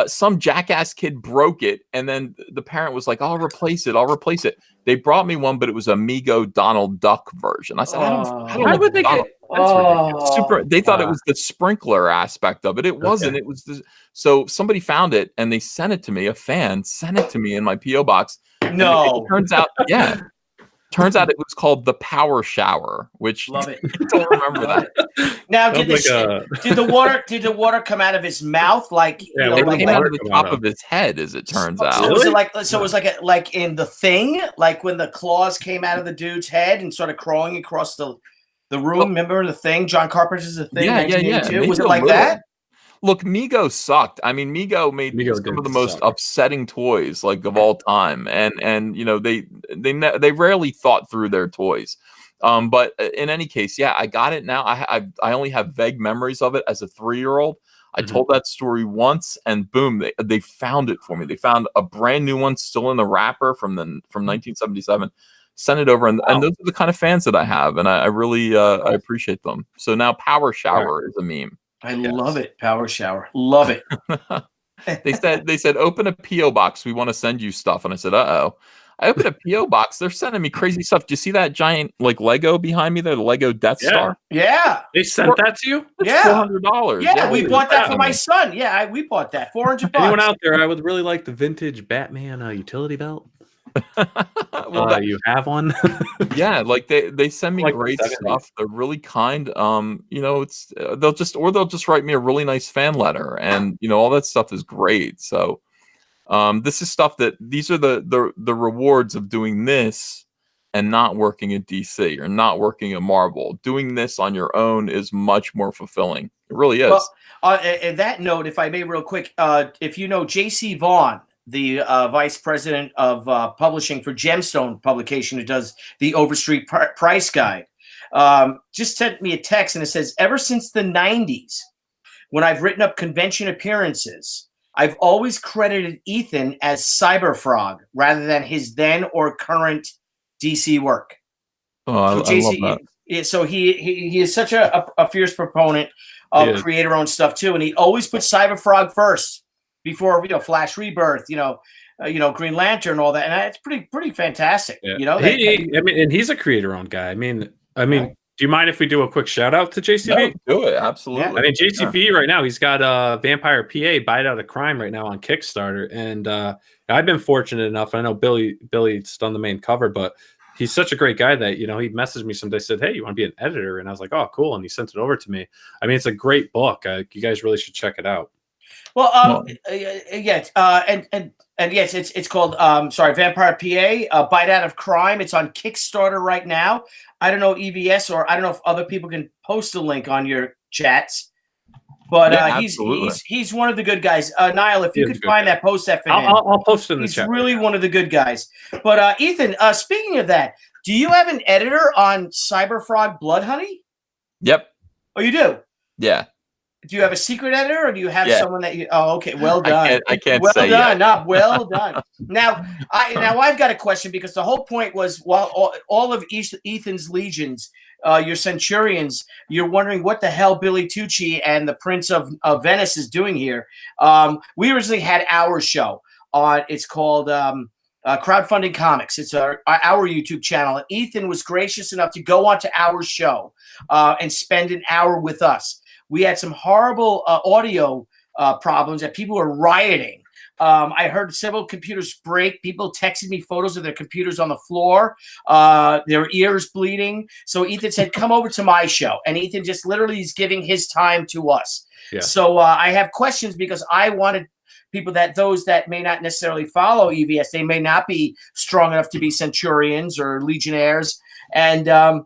S1: some jackass kid broke it, and then the parent was like, I'll replace it. They brought me one, but it was a Mego Donald Duck version. I said, I don't
S3: Why
S1: like
S3: would they
S1: Donald. They thought it was the sprinkler aspect of it. It wasn't. It was so somebody found it and they sent it to me. A fan sent it to me in my PO box.
S2: No,
S1: it turns out, it was called the Power Shower, which
S2: love it.
S1: I don't remember that.
S2: Now, did the water come out of his mouth like?
S1: Yeah, it came out of the top of his head, as it turns out.
S2: So was it like? So it was like in The Thing, like when the claws came out of the dude's head and started crawling across the room. Remember The Thing? John Carpenter's The Thing.
S1: Yeah.
S2: Was it like that?
S1: Look, Mego sucked. I mean, Mego made some of the most upsetting toys of all time, and they rarely thought through their toys. But in any case, I got it now. I only have vague memories of it as a 3-year-old. I told that story once, and boom, they found it for me. They found a brand new one still in the wrapper from 1977. Sent it over, and those are the kind of fans that I have, and I really I appreciate them. So now Power Shower is a meme.
S2: I love it. Power Shower. Love it.
S1: They said, open a P.O. box. We want to send you stuff. And I said, uh-oh. I opened a P.O. box. They're sending me crazy stuff. Do you see that giant Lego behind me there? The Lego Death Star?
S2: Yeah.
S3: They sent that to you?
S2: Yeah.
S1: $400.
S2: Yeah, we bought that for my son. Yeah, we bought that. $400.
S3: Anyone out there, I would really like the vintage Batman utility belt. You have one?
S1: Yeah, they send me great stuff. They're really kind. It's they'll just write me a really nice fan letter, and all that stuff is great. So this is stuff these are the rewards of doing this and not working at DC or not working at Marvel. Doing this on your own is much more fulfilling. It really is.
S2: Well, on that note, if I may real quick, if you know JC Vaughn, the vice president of publishing for Gemstone Publication, who does the Overstreet Price Guide, just sent me a text, and it says, ever since the 90s, when I've written up convention appearances, I've always credited Ethan as Cyberfrog rather than his then or current DC work.
S1: Oh,
S2: so JC,
S1: I love that.
S2: So he is such a fierce proponent of creator-owned stuff too, and he always puts Cyberfrog first before Flash Rebirth, Green Lantern, all that, and it's pretty fantastic.
S3: Yeah. And he's a creator-owned guy. I mean, do you mind if we do a quick shout out to JCV?
S1: No, do it, absolutely.
S3: Yeah. I mean, JCV right now, he's got Vampire PA, Bite Out of Crime right now on Kickstarter, and I've been fortunate enough. I know Billy's done the main cover, but he's such a great guy that he messaged me someday, said, "Hey, you want to be an editor?" And I was like, "Oh, cool!" And he sent it over to me. I mean, it's a great book. You guys really should check it out.
S2: Well, yes, and yes, it's called Vampire PA, Bite Out of Crime. It's on Kickstarter right now. I don't know EVS, or I don't know if other people can post a link on your chats, but he's one of the good guys. Niall, if you could find that, post that for him.
S3: I'll post it in the chat.
S2: He's really one of the good guys. But Ethan, speaking of that, do you have an editor on Cyberfrog Blood Honey?
S1: Yep.
S2: Oh, you do?
S1: Yeah.
S2: Do you have a secret editor, or do you have someone that you? Oh, okay. Well done.
S1: I can't
S2: well
S1: say
S2: done.
S1: yet.
S2: Not well done. Now I've got a question, because the whole point was, while all of Ethan's legions, your Centurions, you're wondering what the hell Billy Tucci and the Prince of Venice is doing here. We originally had our show on. It's called Crowdfunding Comics. It's our YouTube channel. And Ethan was gracious enough to go onto our show and spend an hour with us. We had some horrible audio problems that people were rioting. I heard several computers break. People texted me photos of their computers on the floor, their ears bleeding. So Ethan said, come over to my show. And Ethan just literally is giving his time to us. Yeah. So I have questions, because I wanted people those that may not necessarily follow EVS, they may not be strong enough to be Centurions or Legionnaires. And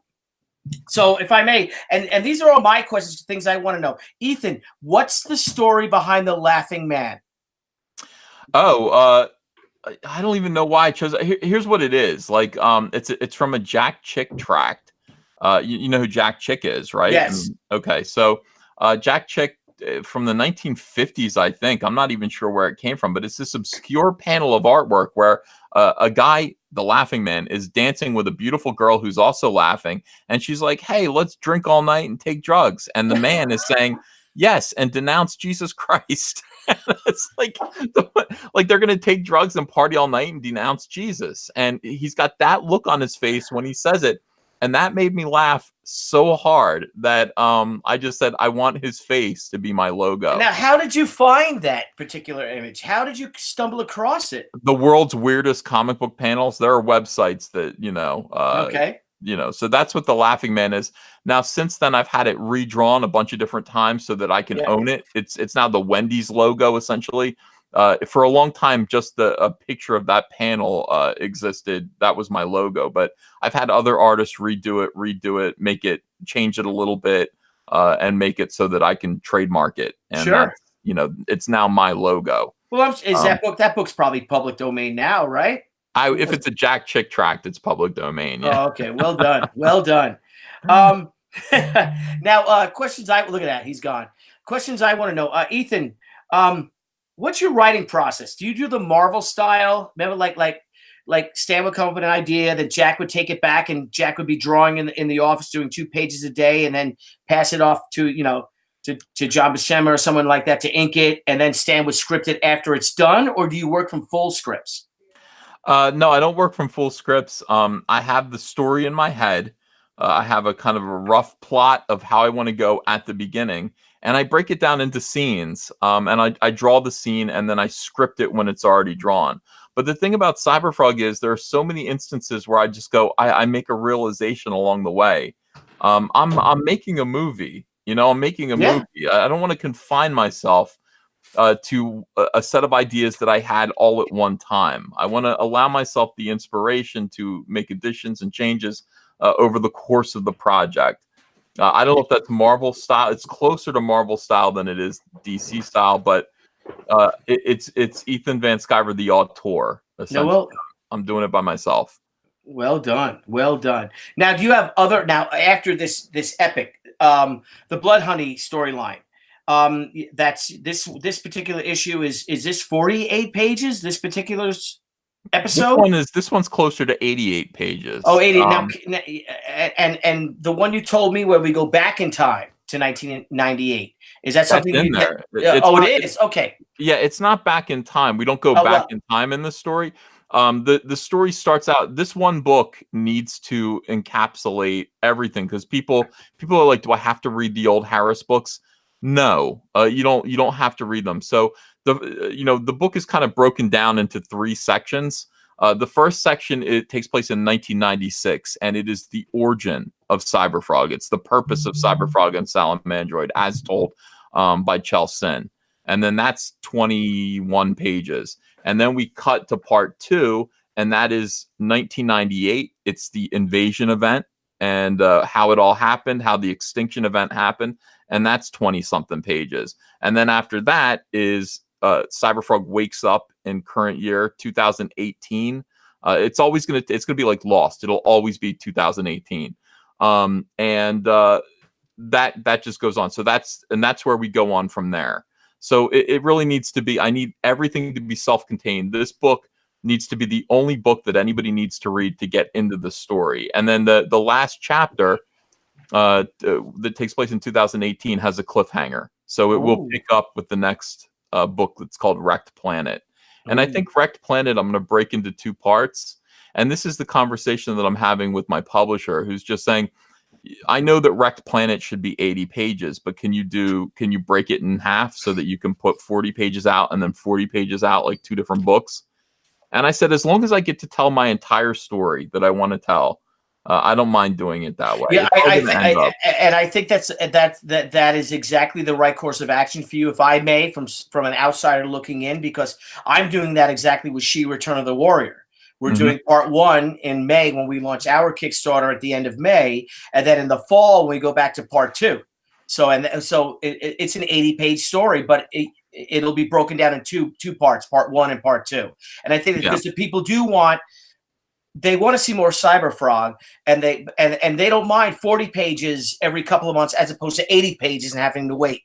S2: so if I may, and these are all my questions, things I want to know. Ethan, what's the story behind the Laughing Man?
S1: Oh, I don't even know why I chose it. Here's what it is. It's from a Jack Chick tract. You know who Jack Chick is, right?
S2: Yes.
S1: Okay. So Jack Chick from the 1950s, I think. I'm not even sure where it came from, but it's this obscure panel of artwork where a guy, the Laughing Man, is dancing with a beautiful girl who's also laughing, and she's like, "Hey, let's drink all night and take drugs." And the man is saying, "Yes," and denounce Jesus Christ. It's like like they're gonna take drugs and party all night and denounce Jesus, and he's got that look on his face when he says it, and that made me laugh so hard that I just said I want his face to be my logo.
S2: Now, how did you find that particular image? How did you stumble across it?
S1: The world's weirdest comic book panels. There are websites that
S2: Okay.
S1: So that's what the Laughing Man is. Now, since then, I've had it redrawn a bunch of different times so that I can own it. It's now the Wendy's logo, essentially. For a long time, just a picture of that panel existed. That was my logo. But I've had other artists redo it, change it a little bit, and make it so that I can trademark it. And
S2: sure.
S1: It's now my logo.
S2: Well, that book's probably public domain now, right?
S1: If it's a Jack Chick tract, it's public domain. Yeah.
S2: Oh, okay. Well done. Well done. Now, questions look at that. He's gone. Questions I want to know. Ethan, what's your writing process? Do you do the Marvel style? Remember, like Stan would come up with an idea, that Jack would take it back, and Jack would be drawing in the office, doing 2 pages a day, and then pass it off to John Buscema or someone like that to ink it, and then Stan would script it after it's done? Or do you work from full scripts?
S1: No, I don't work from full scripts. I have the story in my head. I have a kind of a rough plot of how I want to go at the beginning, and I break it down into scenes. And I draw the scene, and then I script it when it's already drawn. But the thing about Cyberfrog is there are so many instances where I just go, I make a realization along the way. I'm making a movie. I'm making a movie. I don't want to confine myself to a set of ideas that I had all at one time. I want to allow myself the inspiration to make additions and changes over the course of the project. I don't know if that's Marvel style. It's closer to Marvel style than it is DC style, but it's Ethan Van Sciver, the auteur.
S2: No,
S1: I'm doing it by myself.
S2: Well done. Well done. Now, do you have after this epic, the Blood Honey storyline? That's this particular issue is this 48 pages? This particular episode?
S1: This one's closer to 88 pages.
S2: Oh, 88. Now, and the one you told me where we go back in time to 1998, is that something
S1: in there?
S2: It is. Okay.
S1: Yeah, it's not back in time. We don't go back in time in the story. The story starts out. This one book needs to encapsulate everything, because people are like, do I have to read the old Harris books? No, you don't have to read them. So the book is kind of broken down into 3 sections. The first section, it takes place in 1996, and it is the origin of Cyberfrog. It's the purpose of Cyberfrog and Salamandroid as told by Chell Sin. And then that's 21 pages. And then we cut to part 2, and that is 1998. It's the invasion event and how it all happened, how the extinction event happened. And that's 20-something pages. And then after that is Cyberfrog wakes up in current year 2018. It's going to be like Lost. It'll always be 2018. That just goes on. So that's where we go on from there. So it really needs to be, I need everything to be self-contained. This book needs to be the only book that anybody needs to read to get into the story. And then the last chapter that takes place in 2018 has a cliffhanger. So it will pick up with the next book that's called Wrecked Planet. And I think Wrecked Planet, I'm going to break into 2 parts. And this is the conversation that I'm having with my publisher, who's just saying, I know that Wrecked Planet should be 80 pages, but can you break it in half so that you can put 40 pages out and then 40 pages out, like 2 different books? And I said, as long as I get to tell my entire story that I want to tell, I don't mind doing it that way.
S2: Yeah, I think that is exactly the right course of action for you, if I may, from an outsider looking in, because I'm doing that exactly with She Return of the Warrior. We're doing part 1 in May when we launch our Kickstarter at the end of May, and then in the fall we go back to part 2. So it's an 80-page story, but it'll be broken down in two parts, part 1 and part 2. And I think that because the people want to see more Cyberfrog, and they don't mind 40 pages every couple of months as opposed to 80 pages and having to wait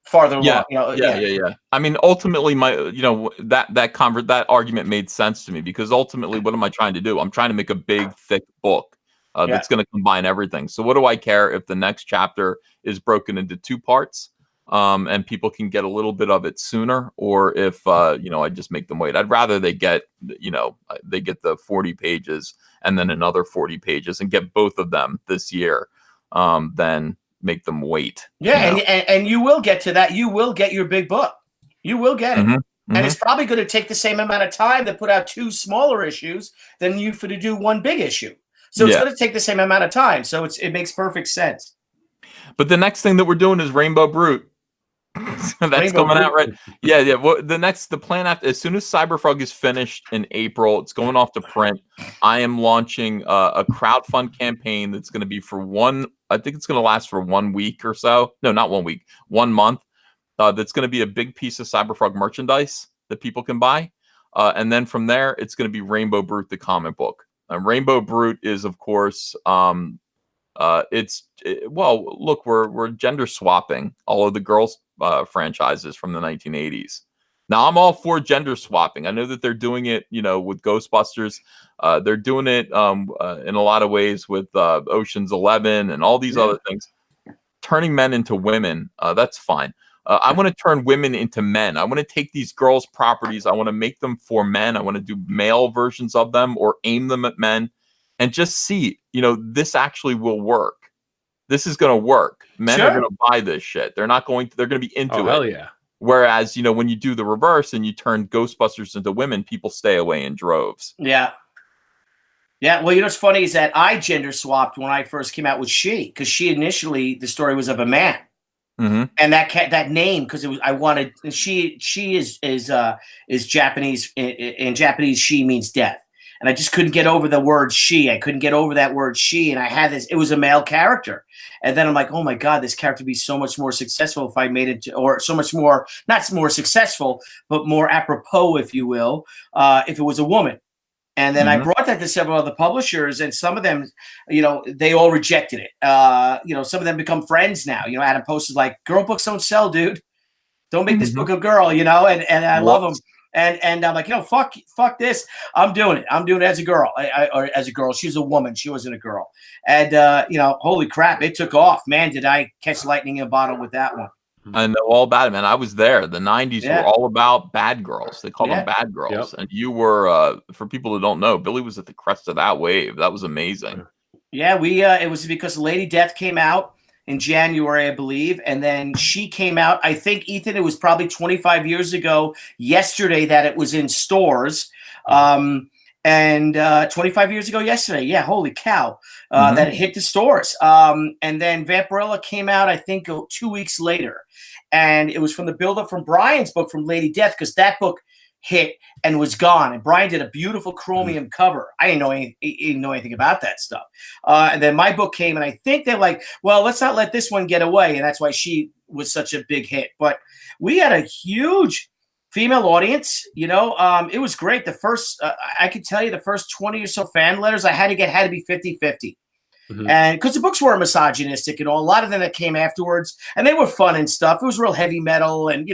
S2: farther along.
S1: Yeah. I mean, ultimately, that argument made sense to me, because ultimately, what am I trying to do? I'm trying to make a big, thick book that's going to combine everything. So what do I care if the next chapter is broken into 2 parts? and people can get a little bit of it sooner, or if I just make them wait. I'd rather they get the 40 pages and then another 40 pages and get both of them this year than make them wait.
S2: Yeah, and you will get to that. You will get your big book. You will get it. And it's probably going to take the same amount of time to put out 2 smaller issues than you for to do 1 big issue. So it's going to take the same amount of time. So it makes perfect sense.
S1: But the next thing that we're doing is Rainbow Brute. That's coming out, right? Yeah. Well, the plan after, as soon as Cyberfrog is finished in April, it's going off to print. I am launching a crowdfund campaign that's going to be for I think it's going to last for 1 week or so. No, not 1 week, 1 month. That's going to be a big piece of Cyberfrog merchandise that people can buy. And then from there, it's going to be Rainbow Brute, the comic book. Rainbow Brute is, of course, look, we're gender swapping all of the girls franchises from the 1980s. Now, I'm all for gender swapping. I know that they're doing it, with Ghostbusters. They're doing it in a lot of ways with Ocean's 11 and all these other things. Turning men into women, that's fine. I want to turn women into men. I want to take these girls' properties. I want to make them for men. I want to do male versions of them or aim them at men and just see, this actually will work. This is going to work. Men are going to buy this shit. They're going to be into it.
S3: Hell yeah.
S1: Whereas, when you do the reverse and you turn Ghostbusters into women, people stay away in droves.
S2: Yeah. Yeah. Well, what's funny is that I gender swapped when I first came out with she, because she initially, the story was of a man. And that name, because she is Japanese. In Japanese, she means death, and I just couldn't get over the word she. I couldn't get over that word she, and I had this. It was a male character, and then I'm like, oh my god, this character would be so much more successful if I made it, or so much more, not more successful, but more apropos, if you will, if it was a woman. And then I brought that to several other publishers, and some of them, they all rejected it. Some of them become friends now. Adam Post is like, "Girl books don't sell, dude. Don't make this book a girl." And I love them. And I'm like, fuck this. I'm doing it. I'm doing it as a girl, or as a girl. She's a woman. She wasn't a girl. And holy crap, it took off. Man, did I catch lightning in a bottle with that one.
S1: I know all about it, man. I was there. The 90s were all about bad girls. They called them bad girls. Yep. And you were, for people who don't know, Billy was at the crest of that wave. That was amazing.
S2: Yeah, it was because Lady Death came out in January, I believe. And then she came out, I think, Ethan, it was probably 25 years ago yesterday that it was in stores. And 25 years ago yesterday. Yeah, holy cow. That it hit the stores. And then Vampirella came out, I think, 2 weeks later. And it was from the build-up from Brian's book, from Lady Death, because that book hit and was gone. And Brian did a beautiful chromium cover. I didn't know anything about that stuff. And then my book came, and I think they're like, well, let's not let this one get away. And that's why she was such a big hit. But we had a huge female audience, it was great. The first, I could tell you, the first 20 or so fan letters I had to get had to be 50-50. And because the books were misogynistic and all, a lot of them that came afterwards, and they were fun and stuff. It was real heavy metal and,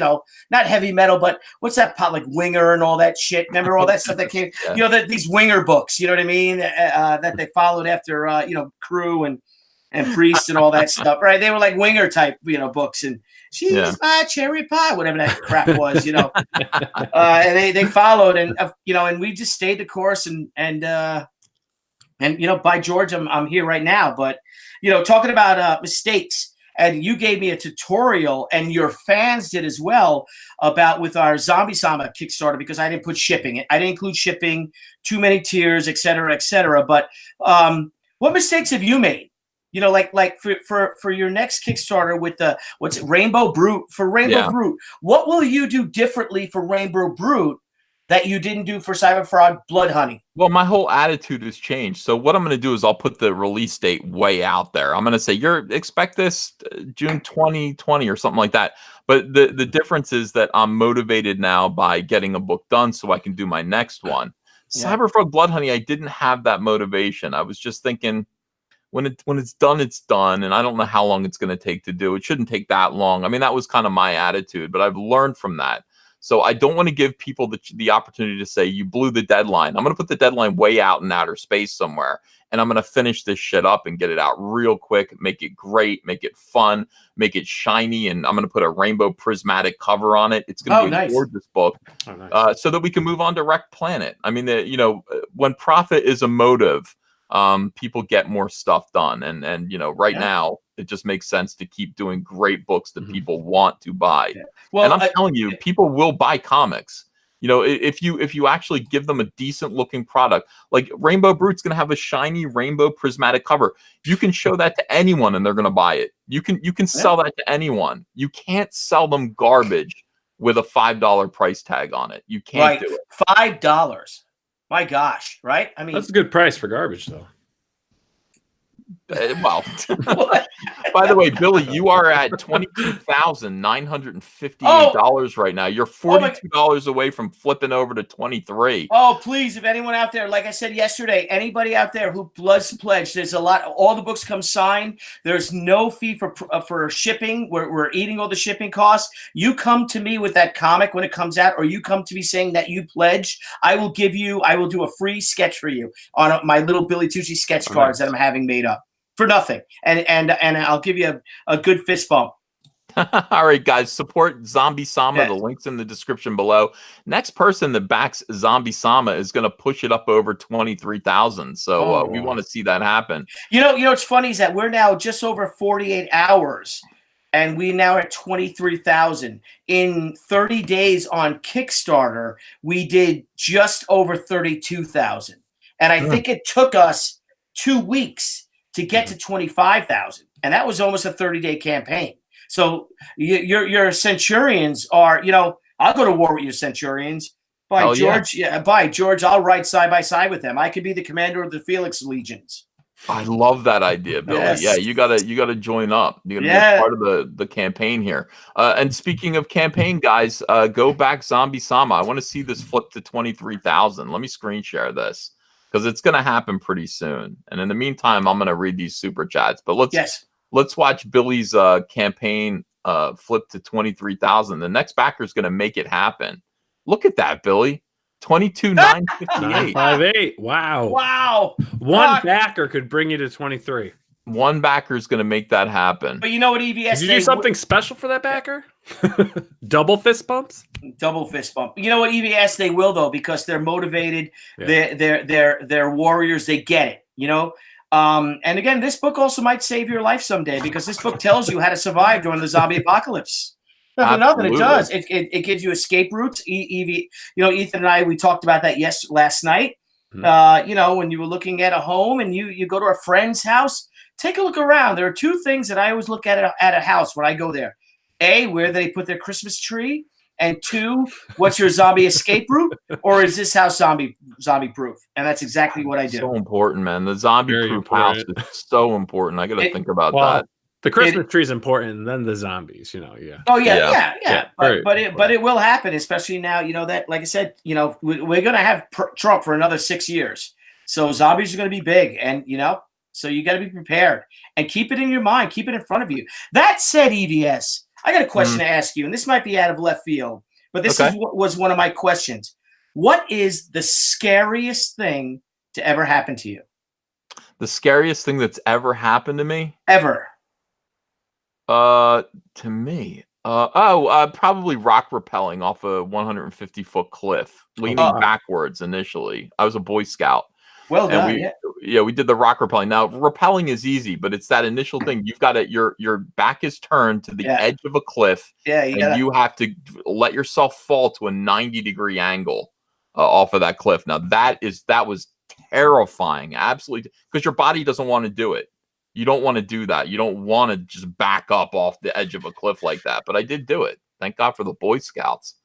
S2: not heavy metal, but what's that like Winger and all that shit? Remember all that stuff that came, these Winger books, you know what I mean? That they followed after, Crew and Priest and all that stuff, right? They were like Winger type, books, and she's my cherry pie, whatever that crap was, and they followed, and and we just stayed the course, and by George, I'm here right now. But talking about mistakes, and you gave me a tutorial, and your fans did as well, about with our Zombie Sama Kickstarter, because I didn't put shipping. I didn't include shipping, too many tiers, et cetera, et cetera. But what mistakes have you made? Like for your next Kickstarter with the Rainbow Brute, for Rainbow Brute, what will you do differently for Rainbow Brute that you didn't do for Cyberfrog Blood Honey?
S1: Well, my whole attitude has changed. So what I'm going to do is I'll put the release date way out there. I'm going to say, expect this June 2020 or something like that. But the difference is that I'm motivated now by getting a book done so I can do my next one. Cyberfrog Blood Honey, I didn't have that motivation. I was just thinking, when it's done, it's done. And I don't know how long it's going to take to do. It shouldn't take that long. I mean, that was kind of my attitude, but I've learned from that. So I don't want to give people the opportunity to say, you blew the deadline. I'm going to put the deadline way out in outer space somewhere, and I'm going to finish this shit up and get it out real quick, make it great, make it fun, make it shiny, and I'm going to put a rainbow prismatic cover on it. It's going to be a gorgeous book, so that we can move on to Wrecked Planet. I mean, when profit is a motive, people get more stuff done, and right now it just makes sense to keep doing great books that people want to buy. Well, and I'm telling you, people will buy comics. If you actually give them a decent looking product, like Rainbow Brute's going to have a shiny rainbow prismatic cover. You can show that to anyone and they're going to buy it. You can sell that to anyone. You can't sell them garbage with a $5 price tag on it. You can't do it.
S2: $5. My gosh, right? I mean,
S3: that's a good price for garbage, though.
S1: Well, by the way, Billy, you are at $22,958 right now. You're $42 away from flipping over to 23.
S2: Oh, please! If anyone out there, like I said yesterday, anybody out there who does pledge, there's a lot. All the books come signed. There's no fee for shipping. We're eating all the shipping costs. You come to me with that comic when it comes out, or you come to me saying that you pledged. I will do a free sketch for you on my little Billy Tucci sketch cards that I'm having made up. For nothing, and I'll give you a good fist bump.
S1: All right, guys, support Zombie Sama. The link's in the description below. Next person that backs Zombie Sama is going to push it up over 23,000. So we want to see that happen.
S2: What's funny is that we're now just over 48 hours, and we now at 23,000. In 30 days on Kickstarter, we did just over 32,000, and I think it took us 2 weeks to get to 25,000, and that was almost a 30-day campaign. So your Centurions are, I'll go to war with your Centurions. By George, I'll ride side by side with them. I could be the commander of the Felix Legions.
S1: I love that idea, Billy. Yes. Yeah, you gotta join up. You gotta be part of the campaign here. And speaking of campaign, guys, go back Zombie Sama. I want to see this flip to 23,000. Let me screen share this, because it's going to happen pretty soon. And in the meantime, I'm going to read these super chats. But let's watch Billy's campaign flip to 23,000. The next backer is going to make it happen. Look at that, Billy. 22,958.
S3: Wow. One backer could bring you to 23.
S1: One backer is going to make that happen.
S2: But you know what, EVS?
S3: Did you do something special for that backer? Double fist bumps?
S2: Double fist bump. You know what, EVS? They will, though, because they're motivated. Yeah. They're warriors. They get it. And again, this book also might save your life someday, because this book tells you how to survive during the zombie apocalypse. Nothing. It does. It gives you escape routes. Ethan and I, we talked about that last night. When you were looking at a home and you go to a friend's house, take a look around. There are two things that I always look at a house when I go there. A, where they put their Christmas tree, and two, what's your zombie escape route, or is this house zombie proof? And that's exactly what I do.
S1: So important, man. The zombie proof house is so important. I got to think about that.
S3: The Christmas tree is important, and then the zombies. Yeah.
S2: Oh yeah. But it will happen, especially now. That, like I said, we're gonna have Trump for another 6 years, so zombies are gonna be big, and so you got to be prepared and keep it in your mind, keep it in front of you. That said, EVS, I got a question to ask you, and this might be out of left field, but this was one of my questions. What is the scariest thing to ever happen to you?
S1: The scariest thing that's ever happened to me?
S2: Ever.
S1: To me. Probably rock rappelling off a 150-foot cliff, leaning backwards initially. I was a Boy Scout.
S2: Well done.
S1: We did the rock rappelling. Now, rappelling is easy, but it's that initial thing. You've got to, your back is turned to the edge of a cliff, you have to let yourself fall to a 90-degree angle off of that cliff. Now, that was terrifying, absolutely, because your body doesn't want to do it. You don't want to do that. You don't want to just back up off the edge of a cliff like that. But I did do it. Thank God for the Boy Scouts.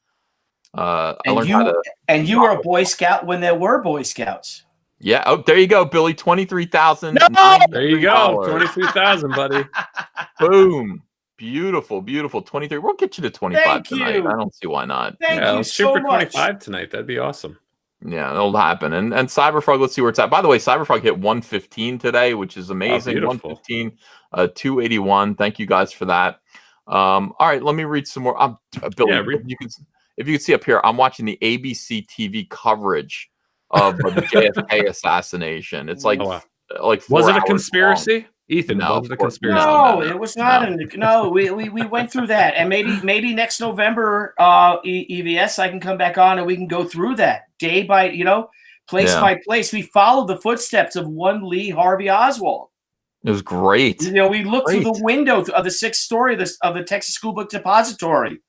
S1: I learned how to. And
S2: you were a Boy Scout when there were Boy Scouts.
S1: Yeah. Oh, there you go, Billy. 23,000.
S3: No! There you go. 23,000, buddy.
S1: Boom. Beautiful, beautiful. 23. We'll get you to 25 tonight. I don't see why not.
S2: Thank you
S3: let's
S2: so
S3: shoot for
S2: much.
S3: 25 tonight. That'd be awesome.
S1: Yeah, it'll happen. And Cyberfrog, let's see where it's at. By the way, Cyberfrog hit 115 today, which is amazing. 115, 281. Thank you guys for that. All right, let me read some more. Billy, if you can see up here, I'm watching the ABC TV coverage of the JFK assassination. It's like, like 4
S3: was it a
S1: hours
S3: conspiracy?
S1: long.
S3: Ethan,
S1: No,
S3: was it a
S1: of course
S3: conspiracy?
S2: No, it was not. No, we went through that, and maybe next November, EVS, I can come back on and we can go through that day by, place by place. We followed the footsteps of one Lee Harvey Oswald.
S1: It was great.
S2: We looked through the window of the 6th story of the Texas School Book Depository.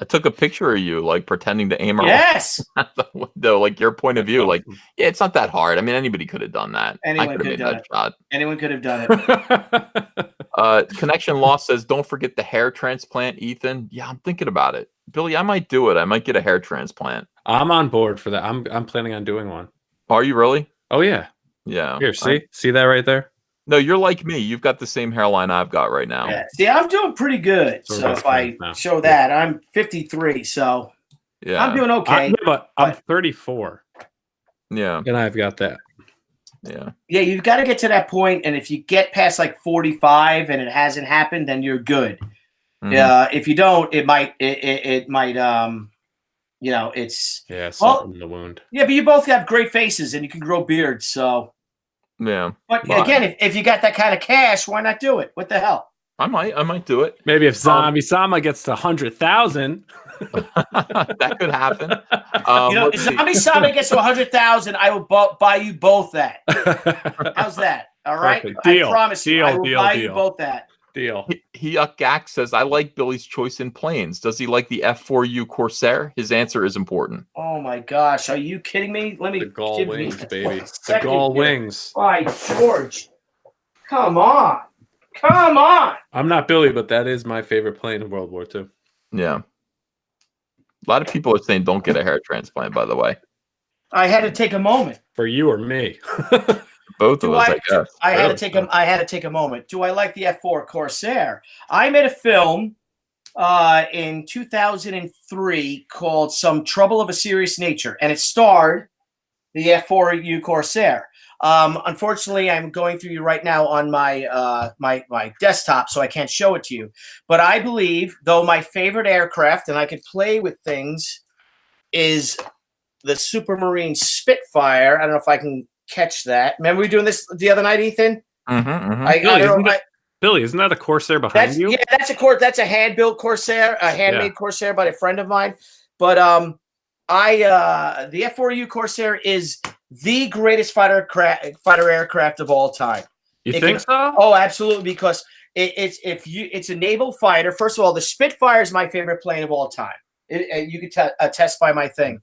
S1: I took a picture of you, like pretending to aim
S2: yes
S1: at the window, like your point of view. Like, yeah, it's not that hard. I mean, anybody could have done that.
S2: Anyone could have done that shot. Anyone could have done
S1: it. Connection Lost says, "Don't forget the hair transplant, Ethan." Yeah, I'm thinking about it, Billy. I might do it. I might get a hair transplant.
S3: I'm on board for that. I'm planning on doing one.
S1: Are you really?
S3: Oh yeah.
S1: Yeah.
S3: Here, see that right there?
S1: No, you're like me. You've got the same hairline I've got right now.
S2: Yeah. See, I'm doing pretty good. So if I show that, I'm 53. So
S1: yeah,
S2: I'm doing okay.
S3: But I'm 34.
S1: Yeah.
S3: And I've got that.
S1: Yeah.
S2: Yeah, you've got to get to that point, and if you get past like 45 and it hasn't happened, then you're good. If you don't, it might it's
S3: something in the wound.
S2: Yeah, but you both have great faces and you can grow beards, so
S1: yeah.
S2: But again, if you got that kind of cash, why not do it? What the hell?
S1: I might do it.
S3: Maybe if Zombie Sama gets to 100,000.
S1: That could happen.
S2: If Zombie Sama gets to 100,000, I will buy you both that. How's that? All right?
S3: Deal.
S2: I promise you, I will buy you
S3: deal.
S2: both that.
S3: Deal.
S1: Gak says, "I like Billy's choice in planes. Does he like the F4U Corsair? His answer is important."
S2: Oh my gosh, are you kidding me? Let me
S3: the Gull wings, baby.
S2: The
S3: Gull wings.
S2: By George, come on.
S3: I'm not Billy, but that is my favorite plane in World War II.
S1: Yeah. A lot of people are saying don't get a hair transplant, by the way.
S2: I had to take a moment.
S3: For you or me?
S1: Both of us, I guess.
S2: I had to take a moment. Do I like the F4 Corsair? I made a film in 2003 called Some Trouble of a Serious Nature, and it starred the F4U Corsair. Unfortunately, I'm going through you right now on my my desktop, so I can't show it to you. But I believe, though my favorite aircraft, and I could play with things, is the Supermarine Spitfire. I don't know if I can catch that. Remember we were doing this the other night, Ethan?
S3: Billy, isn't that a Corsair behind you?
S2: Yeah, that's a hand-built Corsair, a handmade Corsair by a friend of mine. But the F4U Corsair is the greatest fighter aircraft of all time.
S3: You think so?
S2: Oh, absolutely, because it's a naval fighter. First of all, the Spitfire is my favorite plane of all time. You could attest by my thing,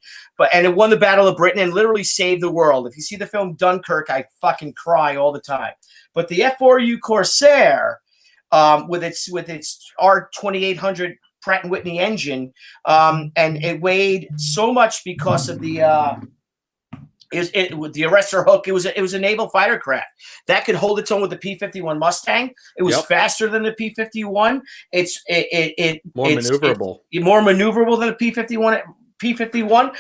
S2: and it won the Battle of Britain and literally saved the world. If you see the film Dunkirk, I fucking cry all the time. But the F4U Corsair, with its R2800 Pratt & Whitney engine, and it weighed so much because of the with the arrestor hook. It was a naval fighter craft that could hold its own with the P-51 Mustang. It was faster than the P-51. It's more maneuverable than the P-51.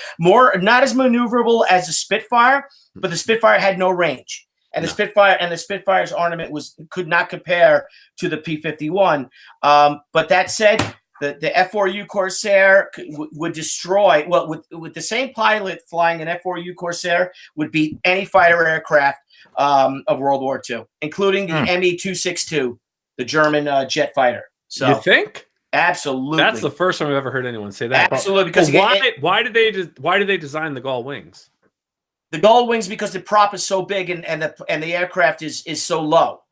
S2: Not as maneuverable as the Spitfire, but the Spitfire had no range. And the Spitfire's armament could not compare to the P-51. But that said, the F4U Corsair would destroy. Well, with the same pilot flying an F4U Corsair would beat any fighter aircraft of World War II, including the Me-262, the German jet fighter. So
S3: you think?
S2: Absolutely.
S3: That's the first time I've ever heard anyone say that.
S2: Absolutely. Because
S3: why did they design the Gull wings?
S2: The Gull wings, because the prop is so big and the aircraft is so low.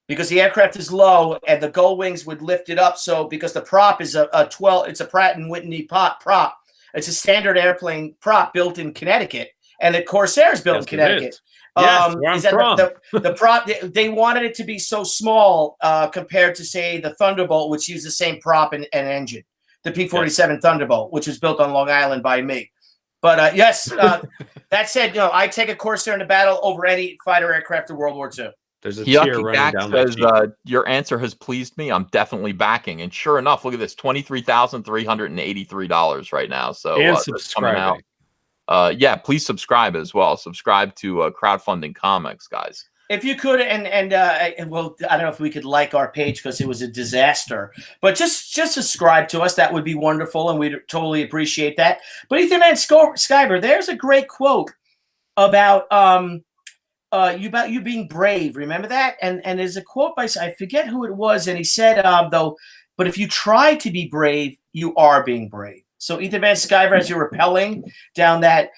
S2: Because the aircraft is low and the Gull wings would lift it up. So because the prop is it's a Pratt & Whitney prop. It's a standard airplane prop built in Connecticut, and the Corsair is built in Connecticut. The prop, they wanted it to be so small compared to, say, the Thunderbolt, which used the same prop and engine, the P-47 Thunderbolt, which was built on Long Island by me. But that said, I take a Corsair in a battle over any fighter aircraft of World War II.
S3: There's a tear running down my cheek.
S1: Your answer has pleased me. I'm definitely backing. And sure enough, look at this, $23,383 right now. So
S3: and subscribing.
S1: Yeah, please subscribe as well. Subscribe to Crowdfunding Comics, guys.
S2: If you could, well, I don't know if we could like our page because it was a disaster, but just subscribe to us. That would be wonderful, and we'd totally appreciate that. But Ethan Van Sciver, there's a great quote about you being brave. Remember that? And there's a quote by, I forget who it was, and he said, but if you try to be brave, you are being brave. So Ethan Van Sciver, as you're rappelling down that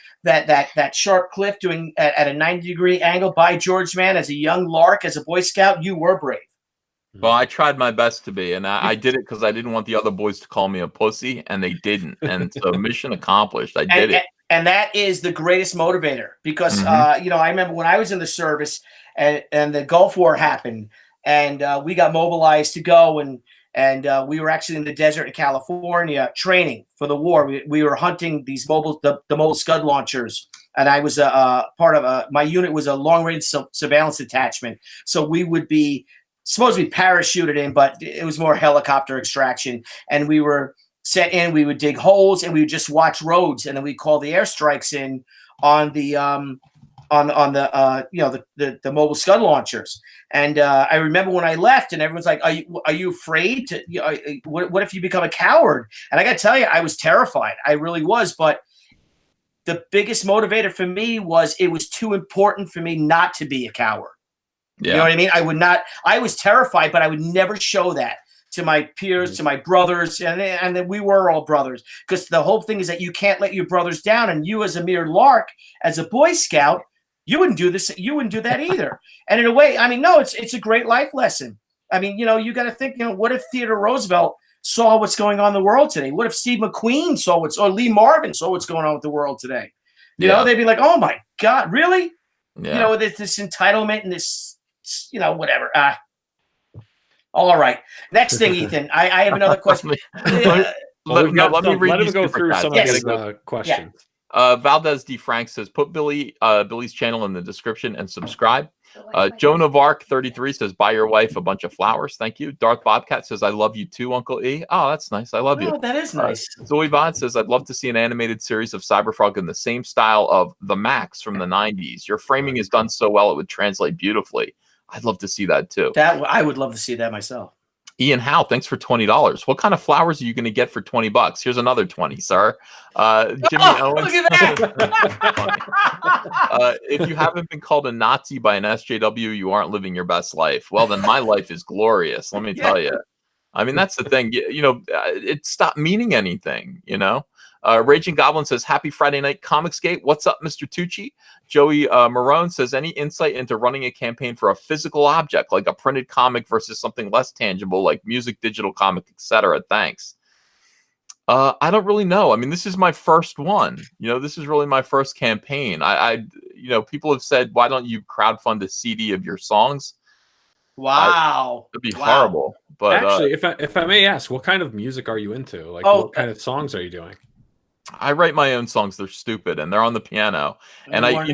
S2: sharp cliff, doing at a 90-degree angle, by George, man, as a young lark, as a Boy Scout, you were brave.
S1: Well, I tried my best to be, and I did it because I didn't want the other boys to call me a pussy, and they didn't. And so mission accomplished. I did it.
S2: And that is the greatest motivator because, I remember when I was in the service and the Gulf War happened and we got mobilized to go and we were actually in the desert in California training for the war. We were hunting these the mobile scud launchers, and I was part of my unit was a long-range surveillance detachment. So we would be supposed to be parachuted in, but it was more helicopter extraction, and we were set in. We would dig holes and we would just watch roads, and then we call the airstrikes in on the the mobile scud launchers. And I remember when I left, and everyone's like, "Are you afraid to? What if you become a coward?" And I got to tell you, I was terrified. I really was. But the biggest motivator for me was it was too important for me not to be a coward. Yeah. You know what I mean? I would not. I was terrified, but I would never show that to my peers, to my brothers, and then we were all brothers. Because the whole thing is that you can't let your brothers down, and you as a mere lark, as a Boy Scout, you wouldn't do this. You wouldn't do that either. And in a way, I mean, no, it's a great life lesson. I mean, you got to think, what if Theodore Roosevelt saw what's going on in the world today? What if Steve McQueen saw or Lee Marvin saw what's going on with the world today? You know, they'd be like, oh my God, really? Yeah. This entitlement and this, whatever. All right. Next thing, Ethan. I have another question.
S1: Let me read
S3: him go through some of his questions.
S1: Yeah. Valdez D. Frank says, put Billy's channel in the description and subscribe. Joan of Arc 33 says, buy your wife a bunch of flowers. Thank you. Darth Bobcat says, I love you too, Uncle E. Oh, that's nice. I love you.
S2: That is nice.
S1: Zoe Vaughn says, I'd love to see an animated series of Cyberfrog in the same style of The Max from the 90s. Your framing is done so well, it would translate beautifully. I'd love to see that too.
S2: I would love to see that myself.
S1: Ian Howe, thanks for $20. What kind of flowers are you going to get for $20? Here's another 20, sir. Jimmy Owens.
S2: Look at that.
S1: If you haven't been called a Nazi by an SJW, you aren't living your best life. Well, then my life is glorious. Let me tell you. I mean, that's the thing. It stopped meaning anything, Raging Goblin says, happy Friday night, Comicsgate. What's up, Mr. Tucci? Joey Marone says, any insight into running a campaign for a physical object, like a printed comic versus something less tangible, like music, digital comic, etc.? Thanks. I don't really know. I mean, this is my first one. This is really my first campaign. People have said, why don't you crowdfund a CD of your songs?
S2: Wow.
S1: It'd be horrible. But
S3: actually, if I may ask, what kind of music are you into? Like, what kind of songs are you doing?
S1: I write my own songs. They're stupid and they're on the piano. And I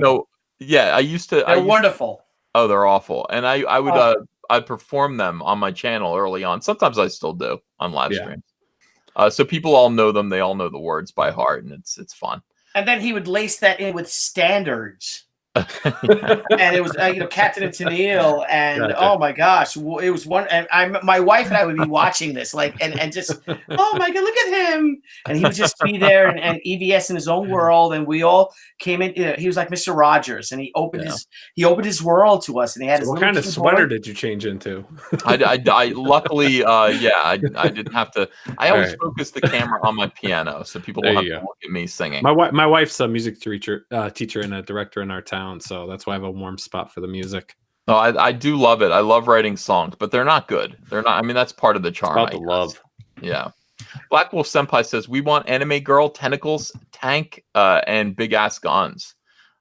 S1: used to.
S2: They're wonderful.
S1: Oh, they're awful. And I would I'd perform them on my channel early on. Sometimes I still do on live streams. So people all know them. They all know the words by heart, and it's fun.
S2: And then he would lace that in with standards. And it was Captain and Tennille, and oh my gosh, it was one. And my wife and I would be watching this, and just oh my God, look at him, and he would just be there and EVS in his own world, and we all came in. He was like Mr. Rogers, and he opened his world to us, and he had his.
S3: What kind of sweater did you change into?
S1: I luckily, I didn't have to. I always focus the camera on my piano, so people don't have to look at me singing.
S3: My wife's a music teacher and a director in our town. So that's why I have a warm spot for the music.
S1: No, I do love it. I love writing songs, but they're not good. They're not. I mean, that's part of the charm.
S3: It's about the love.
S1: Yeah. Black Wolf Senpai says, we want anime girl, tentacles, tank, and big ass guns.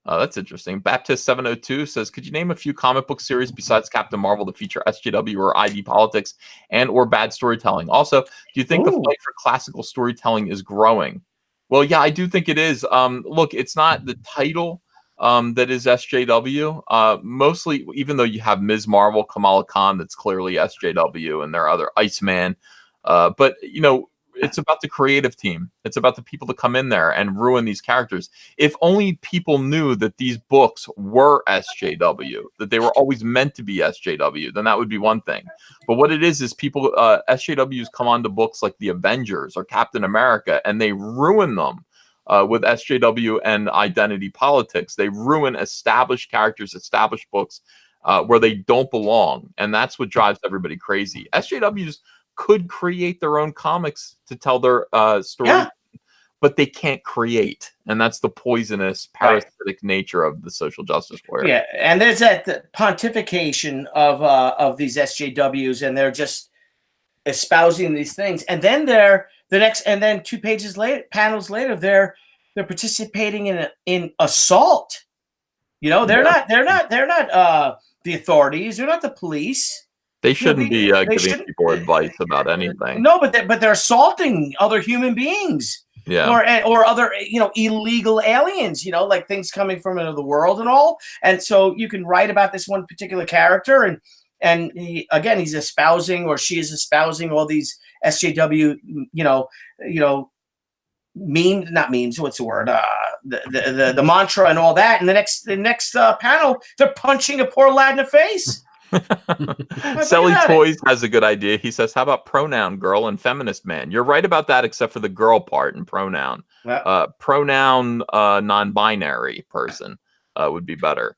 S1: That's interesting. Baptist 702 says, could you name a few comic book series besides Captain Marvel that feature SJW or ID politics and or bad storytelling? Also, do you think the fight for classical storytelling is growing? Well, yeah, I do think it is. Look, it's not the title that is SJW. Mostly, even though you have Ms. Marvel, Kamala Khan, that's clearly SJW, and there are other Iceman. But it's about the creative team. It's about the people that come in there and ruin these characters. If only people knew that these books were SJW, that they were always meant to be SJW, then that would be one thing. But what it is people, SJWs come onto books like The Avengers or Captain America, and they ruin them with SJW and identity politics. They ruin established characters, established books where they don't belong. And that's what drives everybody crazy. SJWs could create their own comics to tell their stories, but they can't create. And that's the poisonous, parasitic nature of the social justice warrior.
S2: Yeah, and there's that pontification of these SJWs, and they're just espousing these things. And then and then 2 pages later, panels later, they're participating in assault. You know, they're not the authorities. They're not the police.
S1: They shouldn't be giving people advice about anything.
S2: No, but they're assaulting other human beings.
S1: Yeah.
S2: Or other, illegal aliens, like things coming from another world and all. And so you can write about this one particular character, and he's espousing, or she is espousing, all these SJW, not memes. What's the word? The mantra and all that. And the next panel, they're punching a poor lad in the face.
S1: Selly Toys has a good idea. He says, how about pronoun girl and feminist man? You're right about that, except for the girl part and pronoun. Pronoun non-binary person would be better.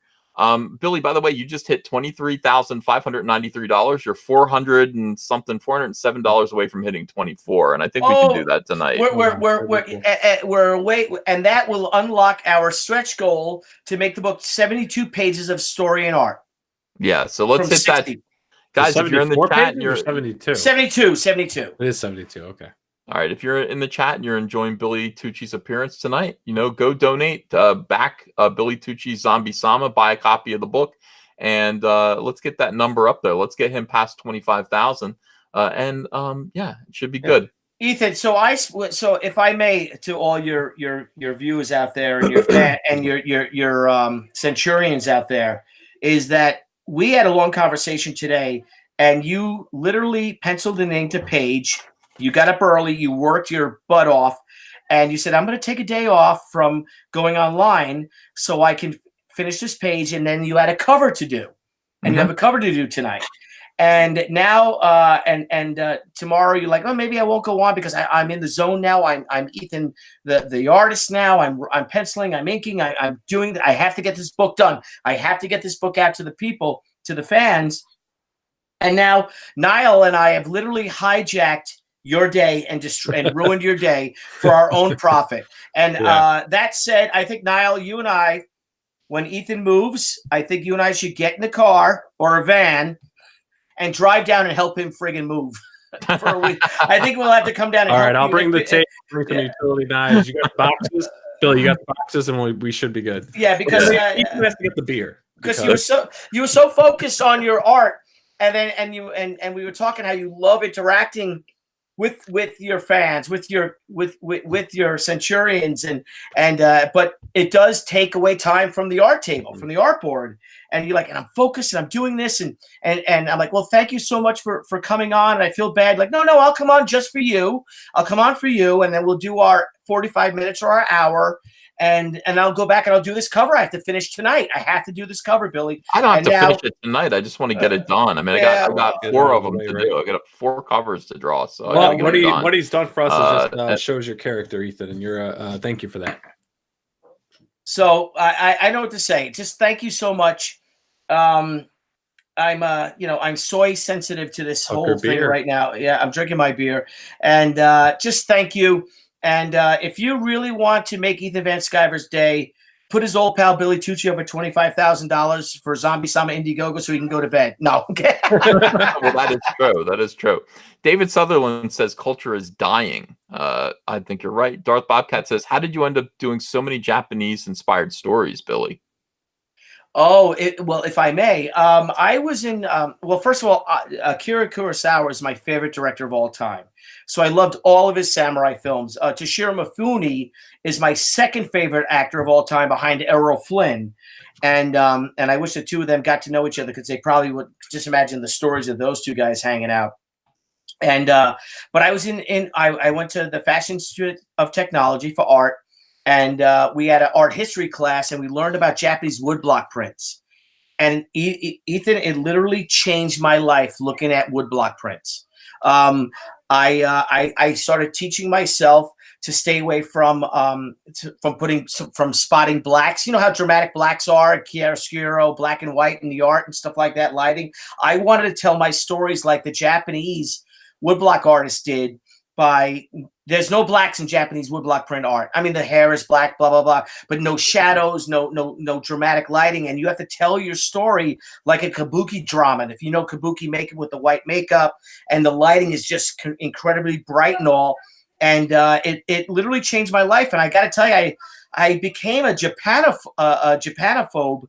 S1: Billy, by the way, you just hit $23,593. You're $407 away from hitting 24, and I think we can do that tonight.
S2: We're away, and that will unlock our stretch goal to make the book 72 pages of story and art.
S1: Yeah, so let's hit 60. That. Guys, if you're in the chat, you're
S3: 72.
S2: 72.
S3: It is 72, okay.
S1: All right, if you're in the chat and you're enjoying Billy Tucci's appearance tonight, go donate, back Billy Tucci's Zombie Sama, buy a copy of the book, and let's get that number up there. Let's get him past 25,000, and it should be good.
S2: Ethan, so if I may, to all your viewers out there and your fan, and your centurions out there, is that we had a long conversation today, and you literally penciled and inked a page. You got up early, you worked your butt off, and you said, I'm going to take a day off from going online so I can finish this page. And then you had a cover to do, and you have a cover to do tonight. And now, tomorrow you're like, oh, maybe I won't go on because I'm in the zone now. I'm Ethan, the artist now. I'm penciling, I'm inking, I'm doing. I have to get this book done. I have to get this book out to the people, to the fans. And now Niall and I have literally hijacked your day and ruined your day for our own profit. And that said, I think, Niall, you and I, when Ethan moves, I think you and I should get in the car or a van and drive down and help him friggin' move for a week. I think we'll have to come down and
S3: all
S2: help
S3: right, I'll bring the tape, bring some utility knives. You got the boxes? Billy, you got the boxes, and we should be good.
S2: Yeah, because
S3: Ethan has to get the beer.
S2: Because you were so focused on your art, and we were talking how you love interacting with your fans, with your centurions, but it does take away time from the art table, from the art board. And you're like, and I'm focused and I'm doing this, and I'm like, well, thank you so much for coming on. And I feel bad. Like, no, I'll come on just for you. I'll come on for you, and then we'll do our 45 minutes or our hour, and I'll go back and I'll do this cover. I have to finish tonight. I have to do this cover, Billy.
S1: I don't have to finish it tonight. I just want to get it done. I mean, I got 4 of them to do. I got 4 covers to draw. So
S3: what he's done for us is just shows your character, Ethan, and you're thank you for that.
S2: So I know what to say. Just thank you so much. I'm soy sensitive to this whole thing right now. Yeah, I'm drinking my beer, and just thank you. And if you really want to make Ethan Van Sciver's day, put his old pal Billy Tucci over $25,000 for Zombie Sama Indiegogo so he can go to bed. No, okay.
S1: Well, that is true. That is true. David Sutherland says culture is dying. I think you're right. Darth Bobcat says, how did you end up doing so many Japanese-inspired stories, Billy?
S2: Oh, well, if I may, I was in, first of all, Akira Kurosawa is my favorite director of all time. So I loved all of his samurai films. Toshiro Mifune is my second favorite actor of all time behind Errol Flynn. And I wish the two of them got to know each other because they probably would just imagine the stories of those two guys hanging out. And but I was I went to the Fashion Institute of Technology for art, and we had an art history class, and we learned about Japanese woodblock prints. And Ethan, it literally changed my life looking at woodblock prints. I started teaching myself to stay away from spotting blacks. You know how dramatic blacks are, chiaroscuro, black and white in the art and stuff like that, lighting. I wanted to tell my stories like the Japanese woodblock artists did. There's no blacks in Japanese woodblock print art. I mean, the hair is black, blah, blah, blah, but no shadows, no dramatic lighting. And you have to tell your story like a kabuki drama. And if you know kabuki makeup with the white makeup, and the lighting is just incredibly bright and all. And it literally changed my life. And I got to tell you, I became a Japanophobe,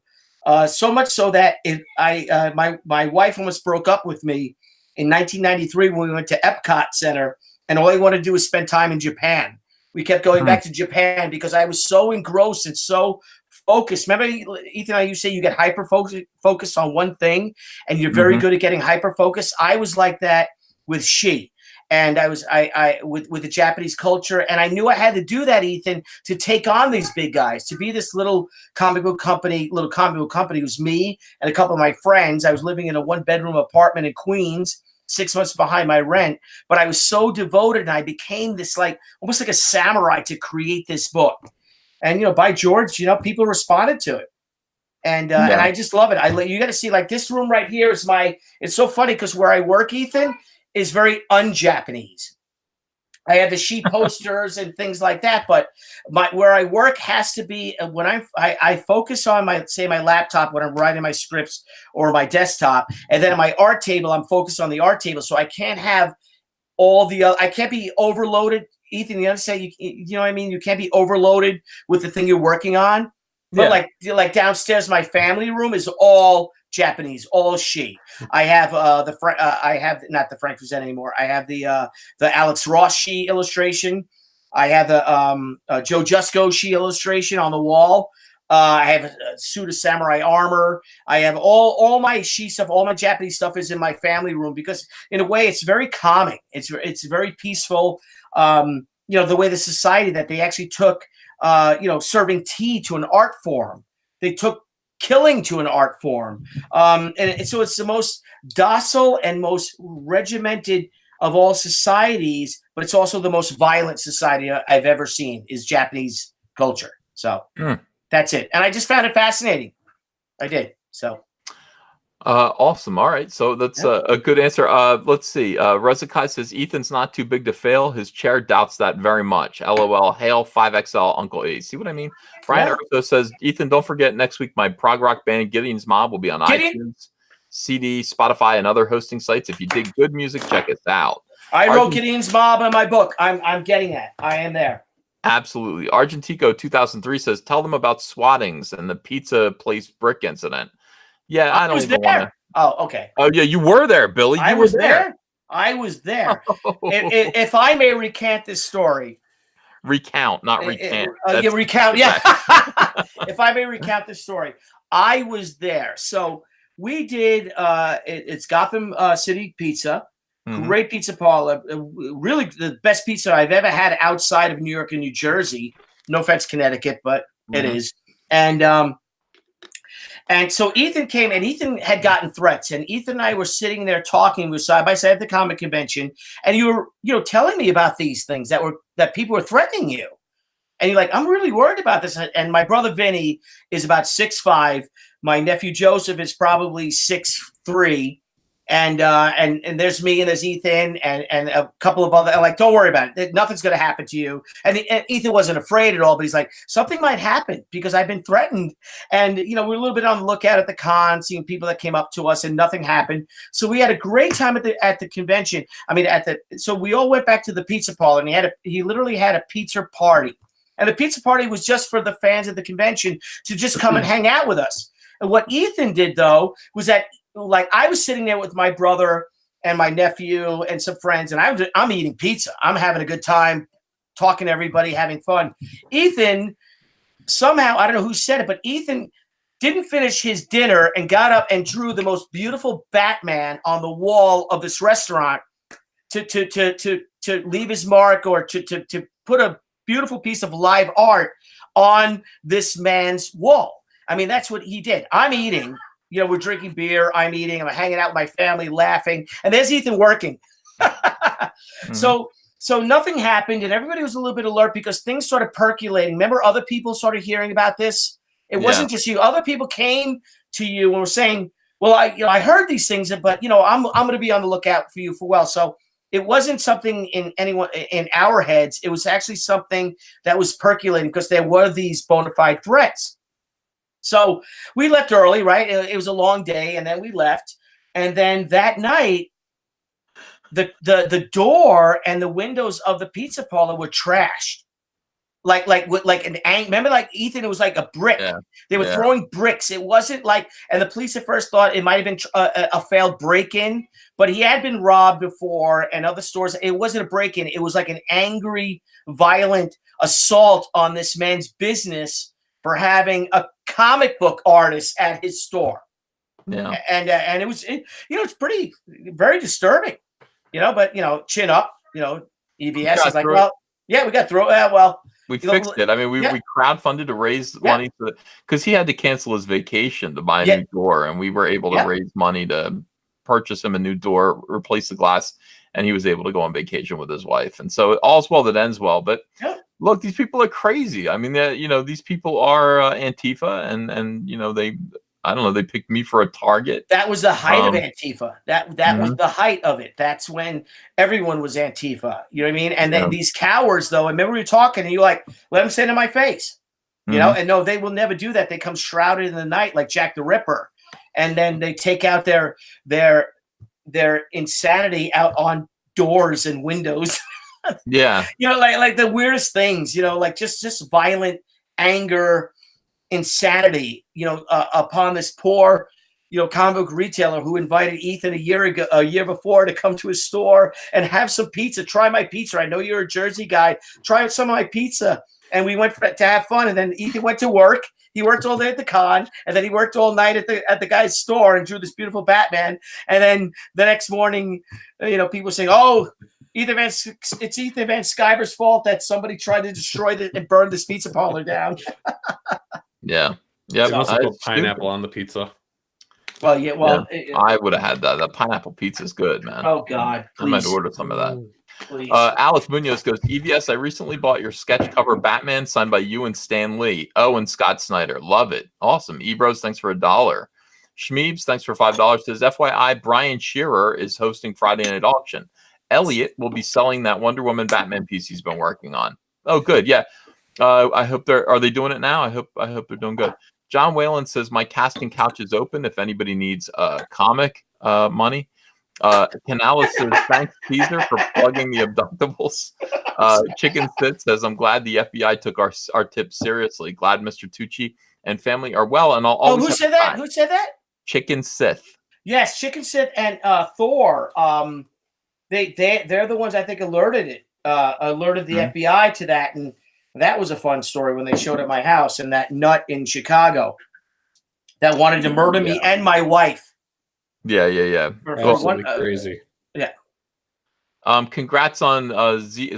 S2: so much so that my wife almost broke up with me in 1993 when we went to Epcot Center. And all I wanted to do was spend time in Japan. We kept going back to Japan because I was so engrossed and so focused. Remember, Ethan, you say you get hyper focused on one thing, and you're very good at getting hyper focused. I was like that with She, and I was with the Japanese culture, and I knew I had to do that, Ethan, to take on these big guys, to be this little comic book company. It was me and a couple of my friends. I was living in a 1-bedroom apartment in Queens, 6 months behind my rent, but I was so devoted, and I became this almost like a samurai to create this book. And by George, people responded to it, and I just love it. You got to see, like, this room right here is it's so funny because where I work, Ethan, is very un-Japanese. I have the sheet posters and things like that, but where I work has to be when I focus on my laptop when I'm writing my scripts or my desktop, and then on my art table I'm focused on the art table, so I can't have I can't be overloaded. Ethan, you understand? You know what I mean? You can't be overloaded with the thing you're working on. But like downstairs, my family room is all Japanese, all She. I have I have not the Frank Frazetta anymore. I have the Alex Ross She illustration. I have the Joe Jusko She illustration on the wall. I have a suit of samurai armor. I have all my She stuff, all my Japanese stuff is in my family room because in a way it's very calming. It's very peaceful. The way the society that they actually took serving tea to an art form. They took killing to an art form. And so it's the most docile and most regimented of all societies, but it's also the most violent society I've ever seen is Japanese culture. So that's it. And I just found it fascinating. I did. So.
S1: Awesome. All right. So that's a good answer. Let's see. Rezakai says, Ethan's not too big to fail. His chair doubts that very much. LOL. Hail 5XL Uncle E. See what I mean? Brian Ertho says, Ethan, don't forget next week my prog rock band Gideon's Mob will be on iTunes, CD, Spotify, and other hosting sites. If you dig good music, check us out.
S2: I wrote Gideon's Mob in my book. I'm getting that. I am there.
S1: Absolutely. Argentico 2003 says, tell them about Swattings and the pizza place brick incident. Yeah, I don't even want to.
S2: Oh, okay.
S1: Oh, yeah, you were there, Billy.
S2: I was there. I was there. If I may recant this story.
S1: Recount, not recant.
S2: Recount, yeah. If I may recount this story. I was there. So we did, it's Gotham City Pizza. Great pizza parlor. Really the best pizza I've ever had outside of New York and New Jersey. No offense, Connecticut, but it is. And so Ethan came, and Ethan had gotten threats, and Ethan and I were sitting there talking. We were side by side at the comic convention, and you were, telling me about these things that people were threatening you, and you're like, I'm really worried about this. And my brother Vinny is about 6'5". My nephew Joseph is probably 6'3". And there's me and there's Ethan and a couple of other, like, don't worry about it. Nothing's going to happen to you. And Ethan wasn't afraid at all, but he's like, something might happen because I've been threatened. And, we're a little bit on the lookout at the con, seeing people that came up to us, and nothing happened. So we had a great time at the convention. So we all went back to the pizza parlor, and he literally had a pizza party. And the pizza party was just for the fans of the convention to just come and hang out with us. And what Ethan did, though, was that, like, I was sitting there with my brother and my nephew and some friends, and I'm eating pizza. I'm having a good time, talking to everybody, having fun. Ethan, somehow, I don't know who said it, but Ethan didn't finish his dinner and got up and drew the most beautiful Batman on the wall of this restaurant. to leave his mark or to put a beautiful piece of live art on this man's wall. I mean, that's what he did. I'm eating, you know, we're drinking beer, I'm eating, I'm hanging out with my family, laughing, and there's Ethan working. So nothing happened, and everybody was a little bit alert because things started percolating. Remember, other people started hearing about this. It wasn't just you. Other people came to you and were saying, "Well, I heard these things, but I'm going to be on the lookout for you for well." So it wasn't something in our heads. It was actually something that was percolating because there were these bona fide threats. So we left early, right? It was a long day, and then we left, and then that night, the door and the windows of the pizza parlor were trashed. Remember, like Ethan, it was like a brick. Yeah. They were throwing bricks. It wasn't like, and the police at first thought it might have been a failed break-in, but he had been robbed before and other stores. It wasn't a break-in. It was like an angry, violent assault on this man's business for having a comic book artist at his store. Yeah, and it was, it's pretty, very disturbing. But chin up. EVS is like, well, yeah, we got through. Well,
S1: we fixed it. I mean, we crowdfunded to raise money because he had to cancel his vacation to buy a new door, and we were able to raise money to purchase him a new door, replace the glass, and he was able to go on vacation with his wife. And so all's well that ends well. But look, these people are crazy. I mean, these people are Antifa, and they. I don't know. They picked me for a target.
S2: That was the height of Antifa. That was the height of it. That's when everyone was Antifa. You know what I mean? And then these cowards, though. I remember we were talking, and you like, let them say it in my face. And no, they will never do that. They come shrouded in the night like Jack the Ripper, and then they take out their insanity out on doors and windows.
S1: Yeah.
S2: Like the weirdest things. Like just violent anger. Insanity, upon this poor, comic book retailer who invited Ethan a year before to come to his store and have some pizza. Try my pizza. I know you're a Jersey guy. Try some of my pizza. And we went to have fun. And then Ethan went to work. He worked all day at the con, and then he worked all night at the guy's store and drew this beautiful Batman. And then the next morning, people saying, "Oh, it's Ethan Van Sciver's fault that somebody tried to destroy and burn this pizza parlor down."
S1: Yeah.
S3: Yeah. Also put pineapple on the pizza.
S2: Well, yeah. Well,
S1: I would have had that. The pineapple pizza is good, man.
S2: Oh God, please.
S1: I might order some of that. Alex Munoz goes, EVS, I recently bought your sketch cover Batman signed by you and Stan Lee. Oh, and Scott Snyder. Love it. Awesome. Ebros, thanks for $1. Schmeebs, thanks for $5. Says, FYI, Brian Shearer is hosting Friday Night Auction. Elliot will be selling that Wonder Woman Batman piece he's been working on. Oh, good. Yeah. I hope are they doing it now? I hope they're doing good. John Whalen says my casting couch is open if anybody needs comic money. Canales says thanks Teaser for plugging the abductables. Chicken Sit says I'm glad the FBI took our tips seriously. Glad Mr. Tucci and family are well, and I'll always.
S2: Who said that? Who said that?
S1: Chicken Sith.
S2: Yes, Chicken Sith and Thor. They're the ones I think alerted the FBI to that. And that was a fun story when they showed at my house, and that nut in Chicago that wanted to murder me and my wife.
S1: Yeah.
S3: Crazy.
S2: Yeah.
S1: Congrats on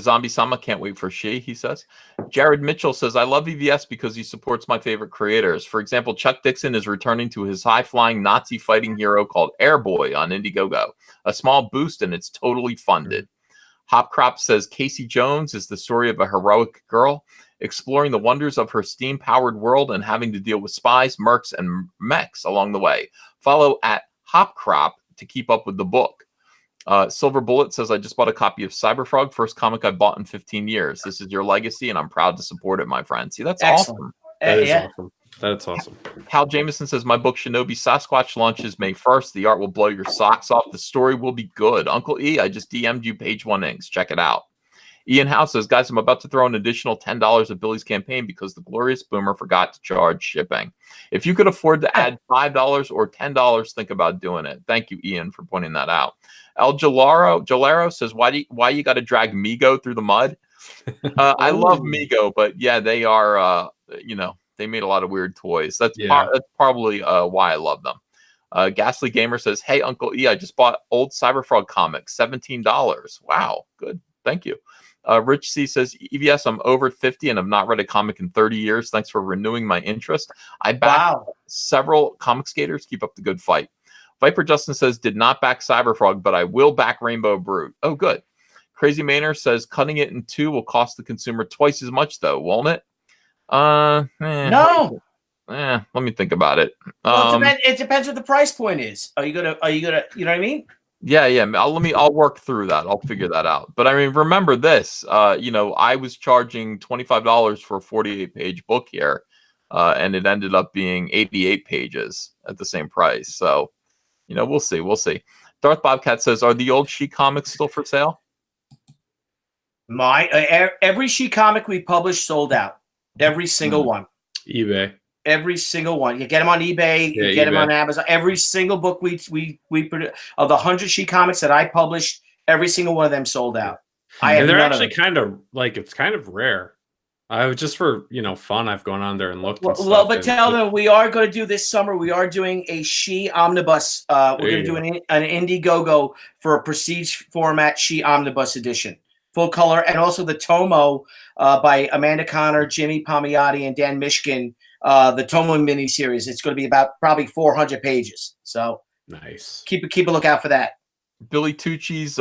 S1: Zombie Sama. Can't wait for she, he says. Jared Mitchell says, I love EVS because he supports my favorite creators. For example, Chuck Dixon is returning to his high-flying Nazi fighting hero called Airboy on Indiegogo. A small boost, and it's totally funded. Hopcrop says Casey Jones is the story of a heroic girl exploring the wonders of her steam-powered world and having to deal with spies, mercs, and mechs along the way. Follow at Hopcrop to keep up with the book. Silver Bullet says, I just bought a copy of Cyberfrog, first comic I bought in 15 years. This is your legacy, and I'm proud to support it, my friend. See, that's awesome.
S3: That is awesome. That's awesome.
S1: Hal Jameson says, my book Shinobi Sasquatch launches May 1st. The art will blow your socks off. The story will be good. Uncle E, I just DM'd you page 1 inks. Check it out. Ian House says, guys, I'm about to throw an additional $10 at Billy's campaign because the glorious boomer forgot to charge shipping. If you could afford to add $5 or $10, think about doing it. Thank you, Ian, for pointing that out. El Jalero says, why you got to drag Mego through the mud? I love Mego, but yeah, they are, they made a lot of weird toys. That's probably why I love them. Ghastly Gamer says, "Hey, Uncle E, I just bought old Cyberfrog comics, $17. Wow, good, thank you." Rich C says, "EVS, I'm over 50 and have not read a comic in 30 years. Thanks for renewing my interest. I back several comic skaters. Keep up the good fight." Viper Justin says, "Did not back Cyberfrog, but I will back Rainbow Brute." Oh, good. Crazy Manor says, "Cutting it in two will cost the consumer twice as much, though, won't it?"
S2: No.
S1: Let me think about it.
S2: Well, it depends what the price point is. Are you gonna, you know what I mean?
S1: Yeah. I'll work through that. I'll figure that out. But I mean, remember this, I was charging $25 for a 48-page book here, and it ended up being 88 pages at the same price. So, we'll see. We'll see. Darth Bobcat says, "Are the old She comics still for sale?"
S2: Every She comic we published sold out. Every single one.
S3: eBay.
S2: Every single one. You get them on eBay. You get them on Amazon. Every single book we produce, of the 100 She comics that I published, every single one of them sold out.
S3: And they're actually kind of it's kind of rare. I was just for fun. I've gone on there and looked.
S2: Well, but tell them we are going to do this summer. We are doing a She omnibus. We're going to do an Indiegogo for a prestige format She omnibus edition, full color, and also the Tomo by Amanda Connor, Jimmy Palmiotti, and Dan Mishkin. The Tomo miniseries. It's going to be about probably 400 pages. So
S3: nice.
S2: Keep a lookout for that.
S1: Billy Tucci's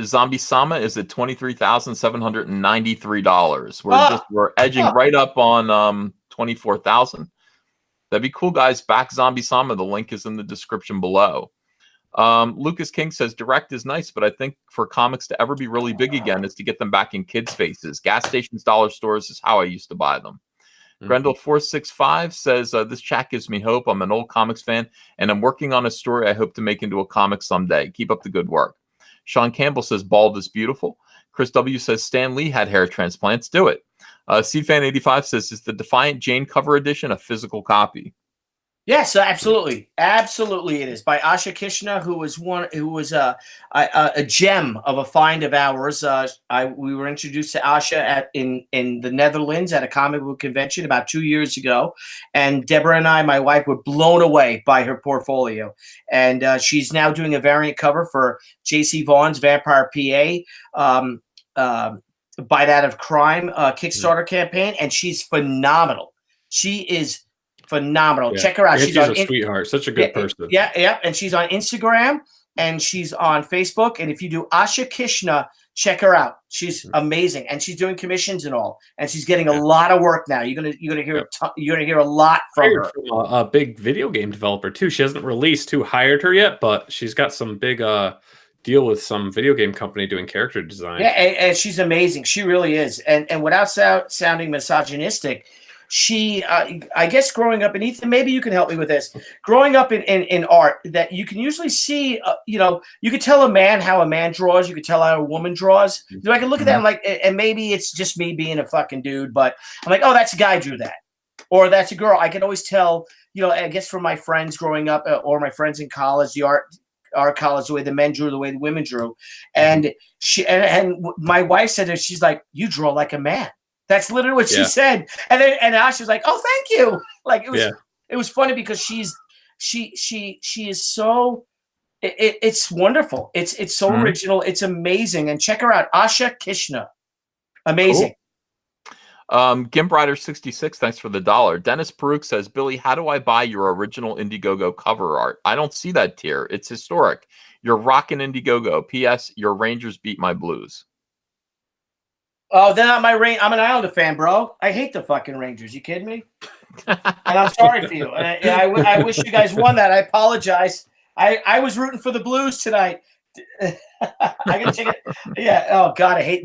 S1: Zombie Sama is at $23,793. We're edging right up on 24,000. That'd be cool, guys. Back Zombie Sama. The link is in the description below. Lucas King says, "Direct is nice, but I think for comics to ever be really big again is to get them back in kids' faces. Gas stations, dollar stores is how I used to buy them." Grendel465 says, "This chat gives me hope. I'm an old comics fan, and I'm working on a story I hope to make into a comic someday. Keep up the good work." Sean Campbell says, "Bald is beautiful." Chris W says, "Stan Lee had hair transplants. Do it." CFan85 says, "Is the Defiant Jane cover edition a physical copy?"
S2: Yes, absolutely, it is by Asha Kishna, who was a gem of a find of ours. We were introduced to Asha in the Netherlands at a comic book convention about 2 years ago, and Deborah and I, my wife, were blown away by her portfolio. And she's now doing a variant cover for J.C. Vaughn's Vampire PA. Bite Out of Crime Kickstarter campaign, and she's phenomenal. She is phenomenal. Check her out.
S3: She's a sweetheart, such a good person.
S2: Yeah. And she's on Instagram and she's on Facebook. And if you do Asha Kishna, check her out. She's amazing, and she's doing commissions and all. And she's getting a lot of work now. You're gonna hear a lot from her.
S3: A big video game developer too. She hasn't released who hired her yet, but she's got some big deal with some video game company doing character design.
S2: Yeah, and she's amazing. She really is. And without sounding misogynistic, she, I guess, growing up, and Ethan, maybe you can help me with this. Growing up in art, that you can usually see, you could tell a man how a man draws. You could tell how a woman draws. I can look at that and and maybe it's just me being a fucking dude, but I'm like, oh, that's a guy drew that, or that's a girl. I can always tell, I guess from my friends growing up, or my friends in college, the art college, the way the men drew, the way the women drew, and she and my wife said to her, she's like, "You draw like a man." That's literally what she said. And then Ash was like, "Oh, thank you." Like it was funny because she is so it's wonderful. It's so original. It's amazing. And check her out, Asha Kishna. Amazing.
S1: Cool. Gimbrider66, thanks for the $1. Dennis Peruk says, "Billy, how do I buy your original Indiegogo cover art? I don't see that tier. It's historic. You're rocking Indiegogo. P.S. Your Rangers beat my Blues."
S2: Oh, they're not my Rangers. I'm an Islander fan, bro. I hate the fucking Rangers. You kidding me? And I'm sorry for you. And I wish you guys won that. I apologize. I was rooting for the Blues tonight. I gotta take it. Yeah. Oh God, I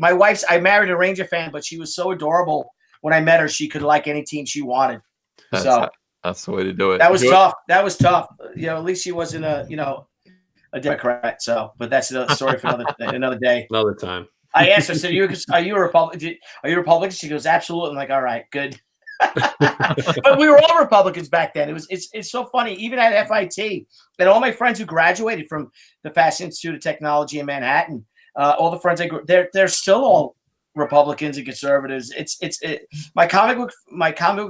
S2: married a Ranger fan, but she was so adorable. When I met her, she could like any team she wanted.
S1: That's the way to do it.
S2: That was tough. At least she wasn't a Democrat. So, but that's a story for another day.
S3: Another time.
S2: I asked her, I said, are you a Republican? Are you Republican? She goes, absolutely. I'm like, all right, good. But we were all Republicans back then. It's so funny. Even at FIT, and all my friends who graduated from the Fashion Institute of Technology in Manhattan, all the friends they're still all Republicans and conservatives. My comic book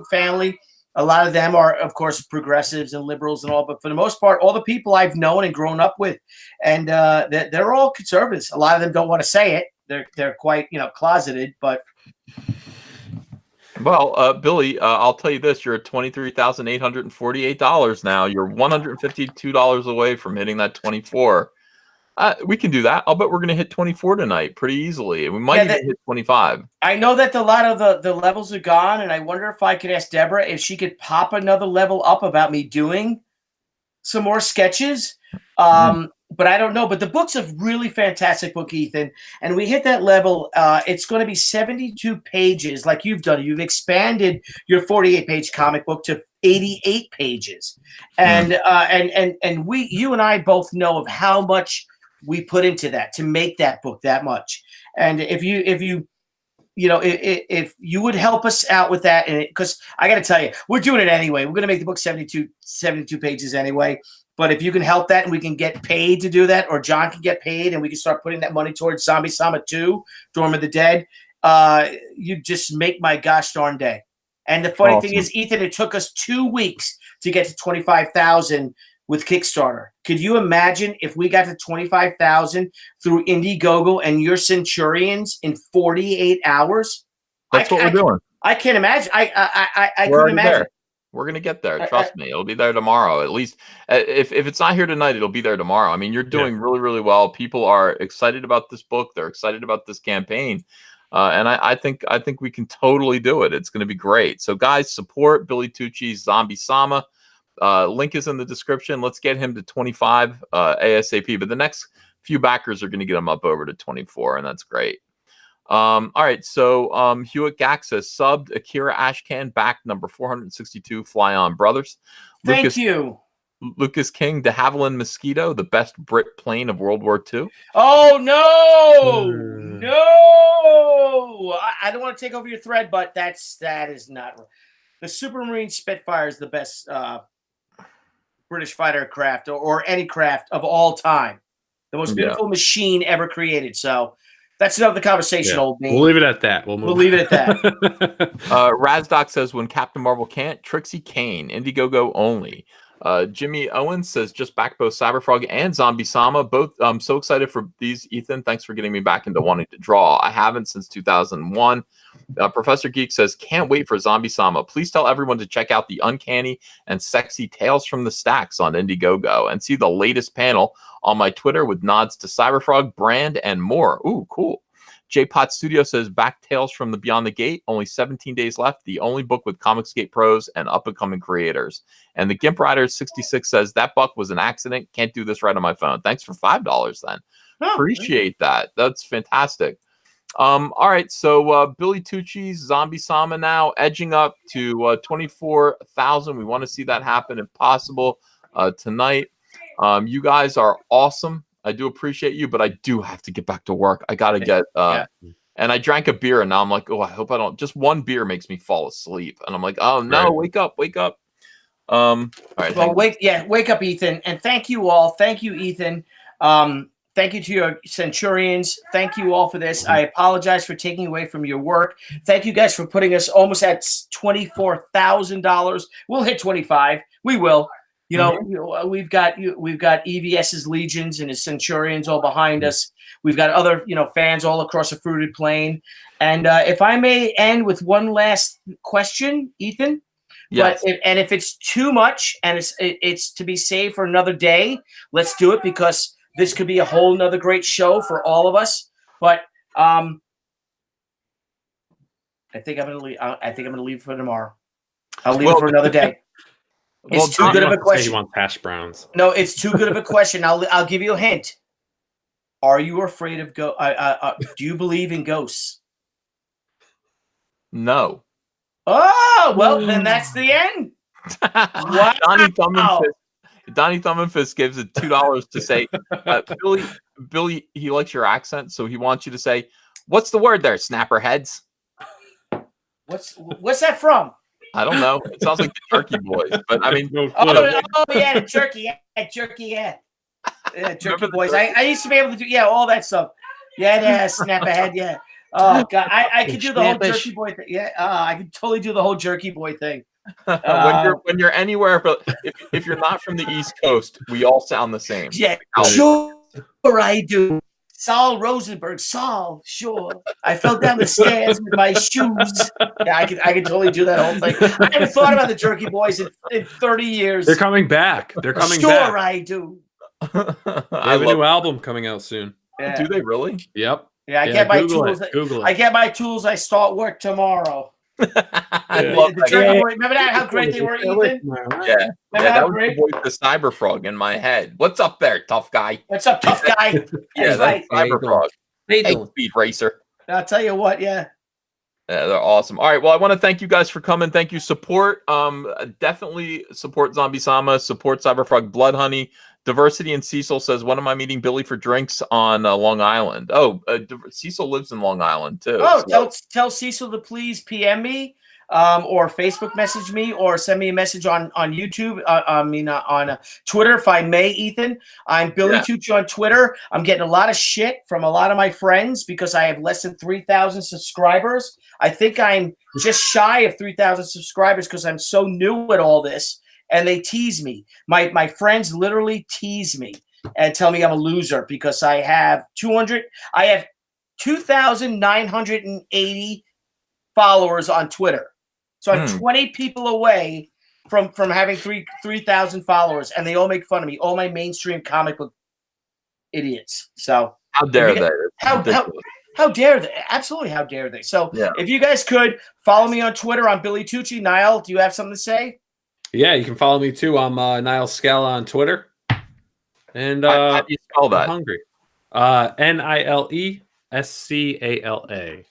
S2: family, A lot of them are, of course, progressives and liberals and all, but for the most part, all the people I've known and grown up with, and they're all conservatives. A lot of them don't want to say it. They're quite, closeted, but.
S1: Well, Billy, I'll tell you this: you're at $23,848 now. You're $152 away from hitting that 24. We can do that. I'll bet we're going to hit 24 tonight pretty easily. We might even hit 25.
S2: I know that a lot of the levels are gone, and I wonder if I could ask Deborah if she could pop another level up about me doing some more sketches. But I don't know. But the book's a really fantastic book, Ethan. And we hit that level. It's going to be 72 pages like you've done. You've expanded your 48-page comic book to 88 pages. And you and I both know of how much we put into that to make that book that much. And if you would help us out with that, and because I got to tell you, we're doing it anyway. We're going to make the book 72 pages anyway. But if you can help that and we can get paid to do that, or John can get paid and we can start putting that money towards Zombie Sama 2, Dorm of the Dead, you just make my gosh darn day. And the funny thing is, Ethan, it took us 2 weeks to get to 25,000 with Kickstarter. Could you imagine if we got to 25,000 through Indiegogo and your Centurions in 48 hours?
S1: That's what we're doing.
S2: I can't imagine. I couldn't imagine.
S1: There. We're going to get there. Trust me. It'll be there tomorrow. At least if it's not here tonight, it'll be there tomorrow. I mean, you're doing really, really well. People are excited about this book. They're excited about this campaign. And I think we can totally do it. It's going to be great. So guys, support Billy Tucci's Zombie Sama. Link is in the description. Let's get him to 25 ASAP. But the next few backers are going to get him up over to 24, and that's great. All right, so Hewitt Gack says subbed Akira Ashcan back number 462 Fly On Brothers.
S2: Thank you.
S1: Lucas King, de Havilland Mosquito, the best Brit plane of World War II.
S2: Oh no, I don't want to take over your thread, but that is not the Supermarine Spitfire is the best British fighter craft or any craft of all time, the most beautiful machine ever created. So. That's another conversation, old man.
S3: We'll leave it at that. We'll
S2: leave it at that.
S1: Razdoc says, when Captain Marvel can't, Trixie Kane, Indiegogo only. Jimmy Owens says, just back both Cyberfrog and Zombie Sama. Both. I'm so excited for these, Ethan. Thanks for getting me back into wanting to draw. I haven't since 2001. Professor Geek says, can't wait for Zombie Sama. Please tell everyone to check out the uncanny and sexy Tales from the Stacks on Indiegogo and see the latest panel on my Twitter with nods to Cyberfrog, Brand, and more. Ooh, cool. J-Pot Studio says, back Tales from the Beyond the Gate. Only 17 days left. The only book with Comicsgate pros and up-and-coming creators. And the Gimp Rider 66 says, that buck was an accident. Can't do this right on my phone. Thanks for $5 then. Appreciate that. That's fantastic. All right, so Billy Tucci's Zombie Sama now edging up to 24,000. We want to see that happen if possible tonight. You guys are awesome. I do appreciate you, but I do have to get back to work. I got to get and I drank a beer and now I'm like, oh, I hope I don't. Just one beer makes me fall asleep. And I'm like, oh no, wake up. All right.
S2: Well, wake up, Ethan. And thank you all. Thank you, Ethan. Thank you to your Centurions. Thank you all for this. I apologize for taking away from your work. Thank you guys for putting us almost at $24,000. We'll hit 25. We will. You know, we've got EVS's legions and his Centurions all behind us. We've got other, fans all across the fruited plain. And if I may end with one last question, Ethan.
S1: Yes.
S2: But if it's too much and it's to be saved for another day, let's do it because this could be a whole nother great show for all of us. But I think I'm gonna leave. I think I'm gonna leave for tomorrow. I'll leave it for another day. It's too good of a question.
S3: You want hash browns?
S2: No, it's too good of a question. I'll give you a hint. Are you afraid of do you believe in ghosts?
S1: No.
S2: Oh well, then that's the end.
S1: Wow. Donnie Thumb and Fist gives it $2 to say, Billy, he likes your accent, so he wants you to say, what's the word there, snapperheads?
S2: What's that from?
S1: I don't know. It sounds like the Jerky Boys, but I mean,
S2: the Jerky, Jerky Boys. I used to be able to do all that stuff. Snapperhead, Oh God, I could do the whole Jerky Boy thing. I could totally do the whole Jerky Boy thing.
S1: When you're anywhere, but if you're not from the East Coast, we all sound the same.
S2: Yeah, sure I do. Saul Rosenberg, Saul, sure. I fell down the stairs with my shoes. Yeah, I could totally do that whole thing. I haven't thought about the Jerky Boys in 30 years.
S3: They're coming back. They're coming
S2: sure
S3: back.
S2: I do.
S3: They have a new album coming out soon.
S2: Yeah.
S1: Do they really?
S3: Yep.
S2: Yeah, I get my
S3: Google
S2: tools.
S3: Google it.
S2: I get my tools. I start work tomorrow.
S1: I love
S2: The
S1: that.
S2: Jerky Boys, remember that? How great they were, Ethan?
S1: Yeah, that was
S2: great?
S1: the voice of Cyberfrog in my head. What's up there, tough guy?
S2: What's up, tough guy?
S1: Yeah,
S2: That's right.
S1: that's Cyberfrog. Hey, Speed Racer.
S2: I'll tell you what, yeah.
S1: Yeah, they're awesome. All right, well, I want to thank you guys for coming. Thank you. Support, definitely support Zombie Sama, support Cyberfrog Blood Honey. Diversity and Cecil says, when am I meeting Billy for drinks on Long Island? Oh, Cecil lives in Long Island too.
S2: Oh, so. tell Cecil to please PM me or Facebook message me or send me a message on YouTube. On Twitter, if I may, Ethan. I'm Billy Tucci on Twitter. I'm getting a lot of shit from a lot of my friends because I have less than 3,000 subscribers. I think I'm just shy of 3,000 subscribers because I'm so new at all this. And they tease me. My friends literally tease me and tell me I'm a loser because I have 2,980 followers on Twitter. So I'm 20 people away from having 3,000 followers, and they all make fun of me. All my mainstream comic book idiots. So
S1: how dare they?
S2: How dare they? Absolutely, how dare they? So if you guys could follow me on Twitter, I'm Billy Tucci. Niall, do you have something to say?
S3: Yeah, you can follow me too. I'm Niall Scala on Twitter. And
S1: how do you spell that?
S3: I'm hungry. NILESCALA.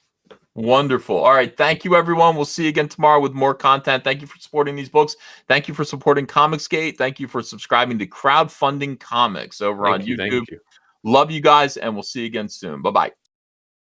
S1: Wonderful. All right. Thank you, everyone. We'll see you again tomorrow with more content. Thank you for supporting these books. Thank you for supporting Comicsgate. Thank you for subscribing to Crowdfunding Comics over on YouTube.
S3: Thank you.
S1: Love you guys, and we'll see you again soon. Bye-bye.